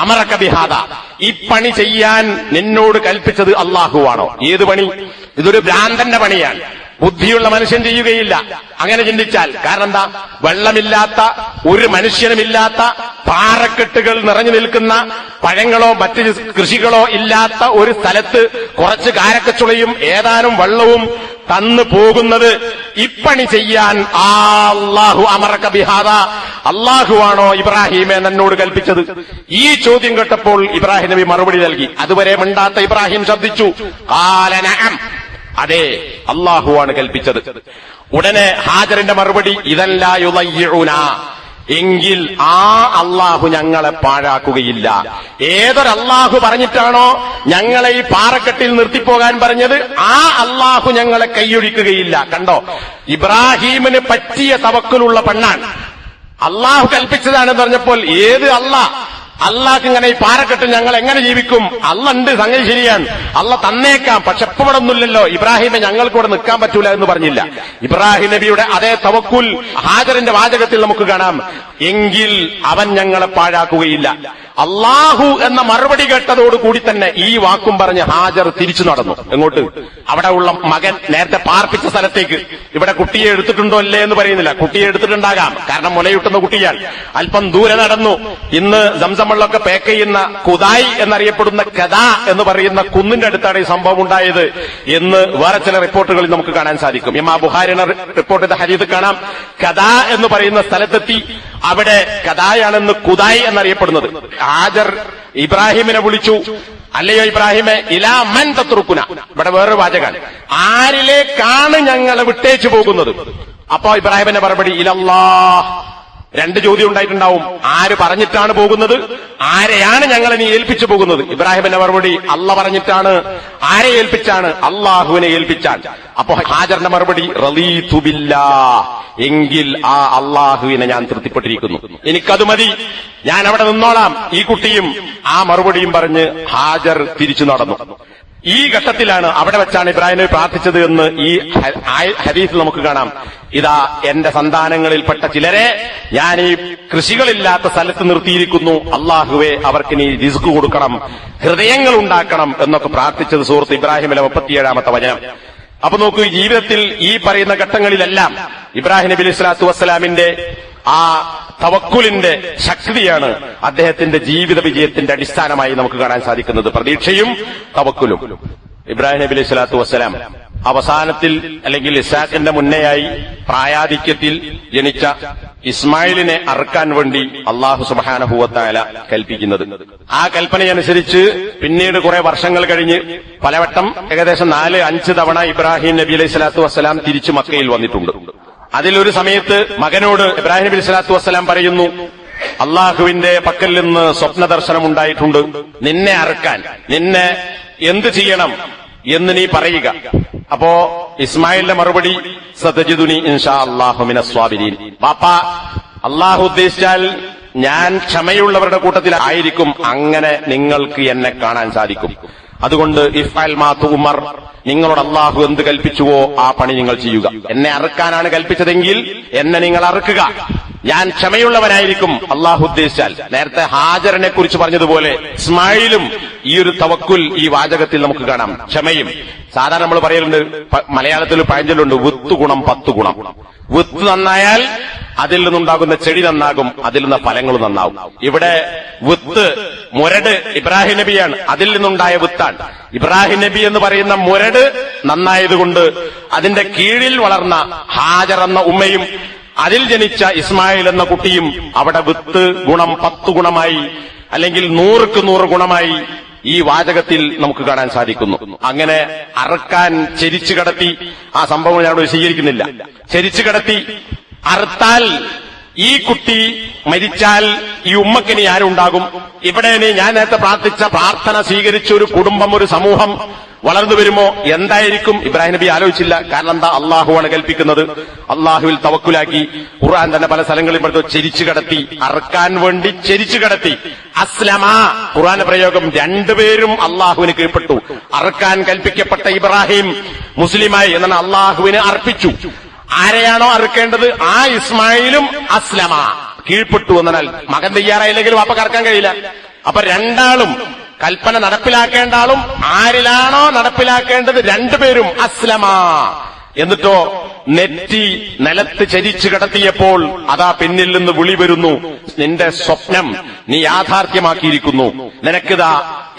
അമറക ബിഹാദാ, ഈ പണി ചെയ്യാൻ നിന്നോട് കൽപ്പിച്ചത് അല്ലാഹുവാണോ? ഏത് പണി? ഇതൊരു ഭ്രാന്തന്റെ പണിയാണ്, ബുദ്ധിയുള്ള മനുഷ്യൻ ചെയ്യുകയില്ല അങ്ങനെ ചിന്തിച്ചാൽ. കാരണം എന്താ? വെള്ളമില്ലാത്ത, ഒരു മനുഷ്യനുമില്ലാത്ത, പാറക്കെട്ടുകൾ നിറഞ്ഞു നിൽക്കുന്ന, പഴങ്ങളോ മറ്റ് കൃഷികളോ ഇല്ലാത്ത ഒരു സ്ഥലത്ത് കുറച്ച് കാരക്കച്ചുളയും ഏതാനും വെള്ളവും തന്നു പോകുന്നത് ഇപ്പണി ചെയ്യാൻ അല്ലാഹു അമറക ബിഹാദാ, അല്ലാഹുവാണോ ഇബ്രാഹിമെ എന്നോട് കൽപ്പിച്ചത്? ഈ ചോദ്യം കേട്ടപ്പോൾ ഇബ്രാഹിം നബി മറുപടി നൽകി. അതുവരെ മിണ്ടാത്ത ഇബ്രാഹിം ശബ്ദിച്ചു, ഖാല നഅം, അതെ, അല്ലാഹുവാണ് കൽപ്പിച്ചത്. ഉടനെ ഹാജറിന്റെ മറുപടി, ഇദൻ ലാ യുളയ്യിഉനാ, എങ്കിൽ ആ അല്ലാഹു ഞങ്ങളെ പാഴാക്കുകയില്ല. ഏതൊരല്ലാഹു പറഞ്ഞിട്ടാണോ ഞങ്ങളെ ഈ പാറക്കെട്ടിൽ നിർത്തിപ്പോകാൻ പറഞ്ഞത്, ആ അല്ലാഹു ഞങ്ങളെ കൈയൊഴിക്കുകയില്ല. കണ്ടോ, ഇബ്രാഹീമിന് പറ്റിയ തവക്കുലുള്ള പെണ്ണാണ്. അല്ലാഹു കൽപ്പിച്ചതാണെന്ന് പറഞ്ഞപ്പോൾ ഏത് അല്ലാഹ്? അള്ളാഹ്ക്ക് ഇങ്ങനെ ഈ പാറക്കെട്ട് ഞങ്ങൾ എങ്ങനെ ജീവിക്കും? അള്ള ഉണ്ട്, സംഗതി ശരിയാണ്, അള്ള തന്നേക്കാം, പക്ഷെ ഇപ്പൊ ഇവിടെ ഒന്നുമില്ലല്ലോ, ഇബ്രാഹിമെ ഞങ്ങൾക്ക് ഇവിടെ നിൽക്കാൻ പറ്റൂല എന്ന് പറഞ്ഞില്ല. ഇബ്രാഹിം നബിയുടെ അതേ തവക്കുൽ ഹാജറിന്റെ വാചകത്തിൽ നമുക്ക് കാണാം. എങ്കിൽ അവൻ ഞങ്ങളെ പാഴാക്കുകയില്ല. അള്ളാഹു എന്ന മറുപടി കേട്ടതോടുകൂടി തന്നെ ഈ വാക്കും പറഞ്ഞ് ഹാജർ തിരിച്ചു നടന്നു. എങ്ങോട്ട്? അവിടെ ഉള്ള മകൻ നേരത്തെ പാർപ്പിച്ച സ്ഥലത്തേക്ക്. ഇവിടെ കുട്ടിയെ എടുത്തിട്ടുണ്ടോ അല്ലേ എന്ന് പറയുന്നില്ല, കുട്ടിയെ എടുത്തിട്ടുണ്ടാകാം, കാരണം മുലയൂട്ടുന്ന കുട്ടിയാണ്. അല്പം ദൂരെ നടന്നു. ഇന്ന് സംസം വെള്ളമൊക്കെ പാക്ക് ചെയ്യുന്ന കുദായി എന്നറിയപ്പെടുന്ന കദാ എന്ന് പറയുന്ന കുന്നിന്റെ അടുത്താണ് ഈ സംഭവം ഉണ്ടായത് എന്ന് വേറെ ചില റിപ്പോർട്ടുകളിൽ നമുക്ക് കാണാൻ സാധിക്കും. ഇമാം ബുഖാരി റിപ്പോർട്ട് ചെയ്ത ഹദീസ് കാണാം. കദാ എന്ന് പറയുന്ന സ്ഥലത്തെത്തി. അവിടെ കദായാണെന്ന് കുദായി എന്നറിയപ്പെടുന്നത്. ഹാജർ ഇബ്രാഹിമിനെ വിളിച്ചു, അല്ലയോ ഇബ്രാഹിമെ, ഇലാ മൻ തത്രുക്കുന. ഇവിടെ വേറൊരു വാചകാണ്, ആരിലേക്കാണ് ഞങ്ങളെ വിട്ടേച്ചു പോകുന്നത്? അപ്പോ ഇബ്രാഹിമിന്റെ മറുപടി ഇലല്ലാഹ്. രണ്ട് ചോദ്യം ഉണ്ടായിട്ടുണ്ടാവും. ആര് പറഞ്ഞിട്ടാണ് പോകുന്നത്? ആരെയാണ് ഞങ്ങളെ നീ ഏൽപ്പിച്ചു പോകുന്നത്? ഇബ്രാഹിമിന്റെ മറുപടി അള്ള പറഞ്ഞിട്ടാണ്. ആരെ ഏൽപ്പിച്ചാണ്? അള്ളാഹുവിനെ ഏൽപ്പിച്ചാൽ. അപ്പോ ഹാജറിന്റെ മറുപടി റളീതു ബില്ലാഹ്. എങ്കിൽ ആ അള്ളാഹുവിനെ ഞാൻ തൃപ്തിപ്പെട്ടിരിക്കുന്നു, എനിക്കത് മതി, ഞാൻ അവിടെ നിന്നോളാം. ഈ കുട്ടിയും ആ മറുപടിയും പറഞ്ഞ് ഹാജർ തിരിച്ചു നടന്നു. ഈ ഘട്ടത്തിലാണ്, അവിടെ വെച്ചാണ് ഇബ്രാഹിം നബി പ്രാർത്ഥിച്ചത് എന്ന് ഈ ഹദീസിൽ നമുക്ക് കാണാം. ഇതാ എന്റെ സന്താനങ്ങളിൽപ്പെട്ട ചിലരെ ഞാൻ ഈ കൃഷികളില്ലാത്ത സ്ഥലത്ത് നിർത്തിയിരിക്കുന്നു, അള്ളാഹുവെ അവർക്ക് നീ റിസ്ക് കൊടുക്കണം, ഹൃദയങ്ങൾ ഉണ്ടാക്കണം എന്നൊക്കെ പ്രാർത്ഥിച്ചത് സൂറത്ത് ഇബ്രാഹിമിലെ 37-ാമത്തെ വചനം. അപ്പൊ നോക്കൂ, ജീവിതത്തിൽ ഈ പറയുന്ന ഘട്ടങ്ങളിലെല്ലാം ഇബ്രാഹിം നബി അലൈഹി സ്വലാത്തു വസ്സലാമിന്റെ ആ തവക്കുലിന്റെ ശക്തിയാണ് അദ്ദേഹത്തിന്റെ ജീവിത വിജയത്തിന്റെ അടിസ്ഥാനമായി നമുക്ക് കാണാൻ സാധിക്കുന്നത്. പ്രതീക്ഷയും തവക്കുലും. ഇബ്രാഹിം നബി അലൈഹി സ്വലാത്തു വസ്സലാം അവസാനത്തിൽ, അല്ലെങ്കിൽ ഇസ്ഹാഖിന്റെ മുന്നെയായി പ്രായാധിക്യത്തിൽ ജനിച്ച ഇസ്മായിലിനെ അറുക്കാൻ വേണ്ടി അല്ലാഹു സുബ്ഹാനഹു വ തആല കൽപ്പിക്കുന്നത്. ആ കൽപ്പനയനുസരിച്ച് പിന്നീട് കുറെ വർഷങ്ങൾ കഴിഞ്ഞ് പലവട്ടം ഏകദേശം 4-5 തവണ ഇബ്രാഹിം നബി അലൈഹി സ്വലാത്തു വസ്സലാം തിരിച്ചു മക്കയിൽ വന്നിട്ടുണ്ട്. അതിലൊരു സമയത്ത് മകനോട് ഇബ്രാഹിം നബി സ്വലാത്തു വസ്സലാം പറയുന്നു, അള്ളാഹുവിന്റെ പക്കൽ നിന്ന് സ്വപ്ന ദർശനം ഉണ്ടായിട്ടുണ്ട്, നിന്നെ അറുക്കാൻ, നിന്നെ എന്ത് ചെയ്യണം എന്ന് നീ പറയുക. അപ്പോ ഇസ്മായിലിന്റെ മറുപടി സതജിദുനി ഇൻഷാ അല്ലാഹു മിനസ് സ്വാബിരീൻ. ബാപ്പ, അള്ളാഹു ഉദ്ദേശിച്ചാൽ ഞാൻ ക്ഷമയുള്ളവരുടെ കൂട്ടത്തിലായിരിക്കും, അങ്ങനെ നിങ്ങൾക്ക് എന്നെ കാണാൻ സാധിക്കും. അതുകൊണ്ട് ഇഫ്അൽ മാ തുമർ, നിങ്ങളോട് അള്ളാഹു എന്ത് കൽപ്പിച്ചുവോ ആ പണി നിങ്ങൾ ചെയ്യുക. എന്നെ അറുക്കാനാണ് കൽപ്പിച്ചതെങ്കിൽ എന്നെ നിങ്ങൾ അറുക്കുക, ഞാൻ ക്ഷമയുള്ളവനായിരിക്കും അള്ളാഹു ഉദ്ദേശിച്ചാൽ. നേരത്തെ ഹാജറിനെ കുറിച്ച് പറഞ്ഞതുപോലെ ഇസ്മായിലും ഈ ഒരു തവക്കുൽ ഈ വാചകത്തിൽ നമുക്ക് കാണാം, ക്ഷമയും. സാധാരണ നമ്മൾ പറയലുണ്ട്, മലയാളത്തിൽ പഴഞ്ചൊല്ലുണ്ട്, വിത്ത് ഗുണം 10 ഗുണം. വിത്ത് നന്നായാൽ അതിൽ നിന്നുണ്ടാകുന്ന ചെടി നന്നാകും, അതിൽ നിന്ന് ഫലങ്ങൾ നന്നാവും. ഇവിടെ വിത്ത്, മുരട് ഇബ്രാഹിം നബിയാണ്, അതിൽ നിന്നുണ്ടായ വിത്താണ്. ഇബ്രാഹിം നബി എന്ന് പറയുന്ന മുരട് നന്നായതുകൊണ്ട് അതിന്റെ കീഴിൽ വളർന്ന ഹാജർ എന്ന ഉമ്മയും അതിൽ ജനിച്ച ഇസ്മായിൽ എന്ന കുട്ടിയും അവിടെ വിത്ത് ഗുണം 10 ഗുണമായി, അല്ലെങ്കിൽ 100ക്ക് 100 ഗുണമായി ഈ വാചകത്തിൽ നമുക്ക് കാണാൻ സാധിക്കുന്നു. അങ്ങനെ അറുക്കാൻ ചെരിച്ചു കടത്തി, ആ സംഭവം ഞാൻ വിശദീകരിക്കുന്നില്ല, ചെരിച്ചു കടത്തി അറുത്താൽ ഈ കുട്ടി മരിച്ചാൽ ഈ ഉമ്മക്കിനി ആരുണ്ടാകും? ഇവിടെ ഞാൻ നേരത്തെ പ്രാർത്ഥിച്ച പ്രാർത്ഥന സ്വീകരിച്ച ഒരു കുടുംബം, ഒരു സമൂഹം വളർന്നു വരുമോ? എന്തായിരിക്കും? ഇബ്രാഹിം നബി ആലോചിച്ചില്ല. കാരണം എന്താ? അള്ളാഹുവാണ് കൽപ്പിക്കുന്നത്. അള്ളാഹുവിൽ തവക്കുലാക്കി. ഖുർആൻ തന്നെ പല സ്ഥലങ്ങളിൽ പറഞ്ഞു ചെരിച്ചു കടത്തി, അറുക്കാൻ വേണ്ടി ചെരിച്ചു കടത്തി. അസ്ലമ, ഖുർആന്റെ പ്രയോഗം, രണ്ടുപേരും അള്ളാഹുവിന് കീഴ്പ്പെട്ടു. അറുക്കാൻ കൽപ്പിക്കപ്പെട്ട ഇബ്രാഹിം മുസ്ലിമായി, എന്നാണ് അള്ളാഹുവിന് അർപ്പിച്ചു. ആരെയാണോ അറുക്കേണ്ടത് ആ ഇസ്മായിലും അസ്ലമ, കീഴ്പ്പെട്ടു. എന്നാൽ മകൻ തയ്യാറായില്ലെങ്കിൽ വാപ്പക്ക് അറക്കാൻ കഴിയില്ല. അപ്പൊ രണ്ടാളും, കൽപ്പന നടപ്പിലാക്കേണ്ട ആളും ആരിലാണോ നടപ്പിലാക്കേണ്ടത് രണ്ടുപേരും അസ്ലമ. എന്നിട്ടോ നെറ്റി നിലത്ത് ചരിച്ചു കിടത്തിയപ്പോൾ അതാ പിന്നിൽ നിന്ന് വിളി വരുന്നു, നിന്റെ സ്വപ്നം നീ യാഥാർത്ഥ്യമാക്കിയിരിക്കുന്നു. നിനക്കിതാ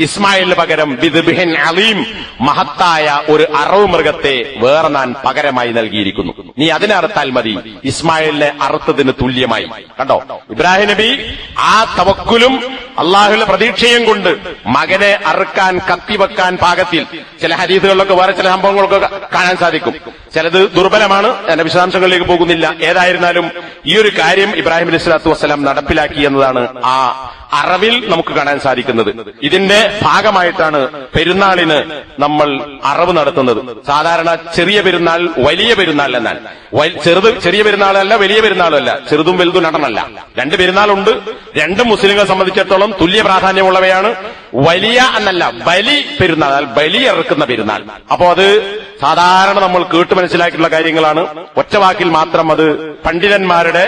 ഇസ്മായിലിന് പകരം ബിദ്ബിഹിൻ അലീം, മഹത്തായ ഒരു അറവ് മൃഗത്തെ വേറെ ഞാൻ പകരമായി നൽകിയിരിക്കുന്നു. നീ അതിനെ അറുത്താൽ മതി. ഇസ്മായിലിനെ അറുത്തതിന് തുല്യമായി. കണ്ടോ, ഇബ്രാഹിം നബി ആ തവക്കുലും അള്ളാഹുവിന്റെ പ്രതീക്ഷയും കൊണ്ട് മകനെ അറുക്കാൻ കത്തിവെക്കാൻ പാകത്തിൽ. ചില ഹദീസുകളിലൊക്കെ വേറെ ചില സംഭവങ്ങളൊക്കെ കാണാൻ സാധിക്കും. ചിലത് ദുർബലമാണ്, എന്റെ വിശദാംശങ്ങളിലേക്ക് പോകുന്നില്ല. ഏതായിരുന്നാലും ഈ ഒരു കാര്യം ഇബ്രാഹിം അലൈഹി സ്വലാത്തു വസ്സലാം നടപ്പിലാക്കി എന്നതാണ് ആ അറവിൽ നമുക്ക് കാണാൻ സാധിക്കുന്നത്. ഇതിന്റെ ഭാഗമായിട്ടാണ് പെരുന്നാളിന് നമ്മൾ അറവ് നടത്തുന്നത്. സാധാരണ ചെറിയ പെരുന്നാൾ, വലിയ പെരുന്നാൾ എന്നാൽ ചെറിയ പെരുന്നാളല്ല, വലിയ പെരുന്നാളല്ല, ചെറുതും വലുതും നടനല്ല. രണ്ട് പെരുന്നാളുണ്ട്. രണ്ടും മുസ്ലിങ്ങളെ സംബന്ധിച്ചിടത്തോളം തുല്യ പ്രാധാന്യമുള്ളവയാണ്. വലിയ എന്നല്ല, ബലി പെരുന്നാൾ, ബലി ഇറക്കുന്ന പെരുന്നാൾ. അപ്പോ അത് സാധാരണ നമ്മൾ കേട്ട് മനസ്സിലാക്കിയിട്ടുള്ള കാര്യങ്ങളാണ്. ഒറ്റവാക്കിൽ മാത്രം അത് പണ്ഡിതന്മാരുടെ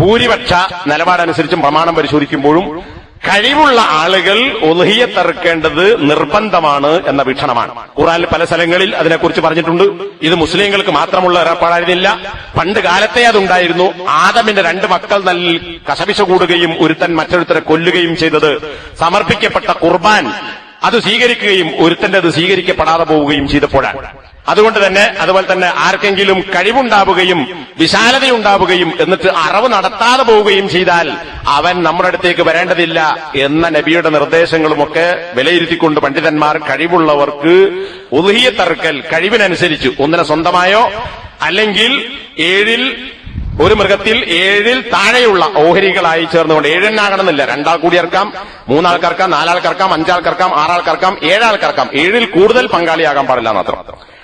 ഭൂരിപക്ഷ നിലപാടനുസരിച്ചും പ്രമാണം പരിശോധിക്കുമ്പോഴും കഴിവുള്ള ആളുകൾ ഉദ്ഹിയ്യത്ത് അറുക്കേണ്ടത് നിർബന്ധമാണ് എന്ന വീക്ഷണമാണ്. ഖുർആനിൽ പല സ്ഥലങ്ങളിൽ അതിനെക്കുറിച്ച് പറഞ്ഞിട്ടുണ്ട്. ഇത് മുസ്ലിങ്ങൾക്ക് മാത്രമുള്ള ഏർപ്പാടായിരുന്നില്ല, പണ്ട് കാലത്തെ അതുണ്ടായിരുന്നു. ആദമിന്റെ 2 മക്കൾ നല്ല കശപിശ കൂടുകയും ഒരുത്തൻ മറ്റൊരുത്തരെ കൊല്ലുകയും ചെയ്തത് സമർപ്പിക്കപ്പെട്ട ഖുർബാൻ അത് സ്വീകരിക്കുകയും ഒരുത്തന്റെ അത് സ്വീകരിക്കപ്പെടാതെ പോവുകയും ചെയ്തപ്പോഴാണ്. അതുകൊണ്ട് തന്നെ അതുപോലെ തന്നെ ആർക്കെങ്കിലും കഴിവുണ്ടാവുകയും വിശാലതയുണ്ടാവുകയും എന്നിട്ട് അറവ് നടത്താതെ പോവുകയും ചെയ്താൽ അവൻ നമ്മുടെ അടുത്തേക്ക് വരേണ്ടതില്ല എന്ന നബിയുടെ നിർദ്ദേശങ്ങളുമൊക്കെ വിലയിരുത്തിക്കൊണ്ട് പണ്ഡിതന്മാർ കഴിവുള്ളവർക്ക് ഉദ്ഹിയ്യത്ത് അറുക്കൽ കഴിവിനനുസരിച്ച് ഒന്നിനെ സ്വന്തമായോ അല്ലെങ്കിൽ ഒരു മൃഗത്തിൽ 7 താഴെയുള്ള ഓഹരികളായി ചേർന്നുകൊണ്ട് 7 എണ്ണാകണമെന്നില്ല, 2 ആൾ കൂടി ഇറക്കാം, 3 ആൾക്കിറക്കാം, 4 ആൾക്കിറക്കാം, 5 ആൾക്കിറക്കാം, 6 ആൾക്കിറക്കാം, 7 ആൾക്കിറക്കാം, 7 കൂടുതൽ പങ്കാളിയാകാൻ പാടില്ല മാത്രം.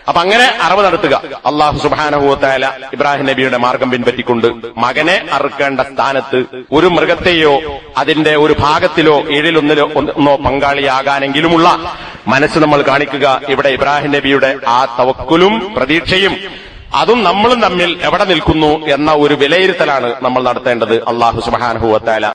അപ്പൊ അങ്ങനെ അറവ് നടത്തുക. അല്ലാഹു സുബ്ഹാനഹു വ തആല ഇബ്രാഹിം നബിയുടെ മാർഗം പിൻപറ്റിക്കൊണ്ട് മകനെ അറുക്കേണ്ട സ്ഥാനത്ത് ഒരു മൃഗത്തെയോ അതിന്റെ ഒരു ഭാഗത്തിലോ 7-1 പങ്കാളിയാകാനെങ്കിലുമുള്ള മനസ്സ് നമ്മൾ കാണിക്കുക. ഇവിടെ ഇബ്രാഹിം നബിയുടെ ആ തവക്കുലും പ്രതീക്ഷയും അതും നമ്മളും തമ്മിൽ എവിടെ നിൽക്കുന്നു എന്ന ഒരു വിലയിരുത്തലാണ് നമ്മൾ നടത്തേണ്ടത്. അല്ലാഹു സുബ്ഹാനഹു വ തആല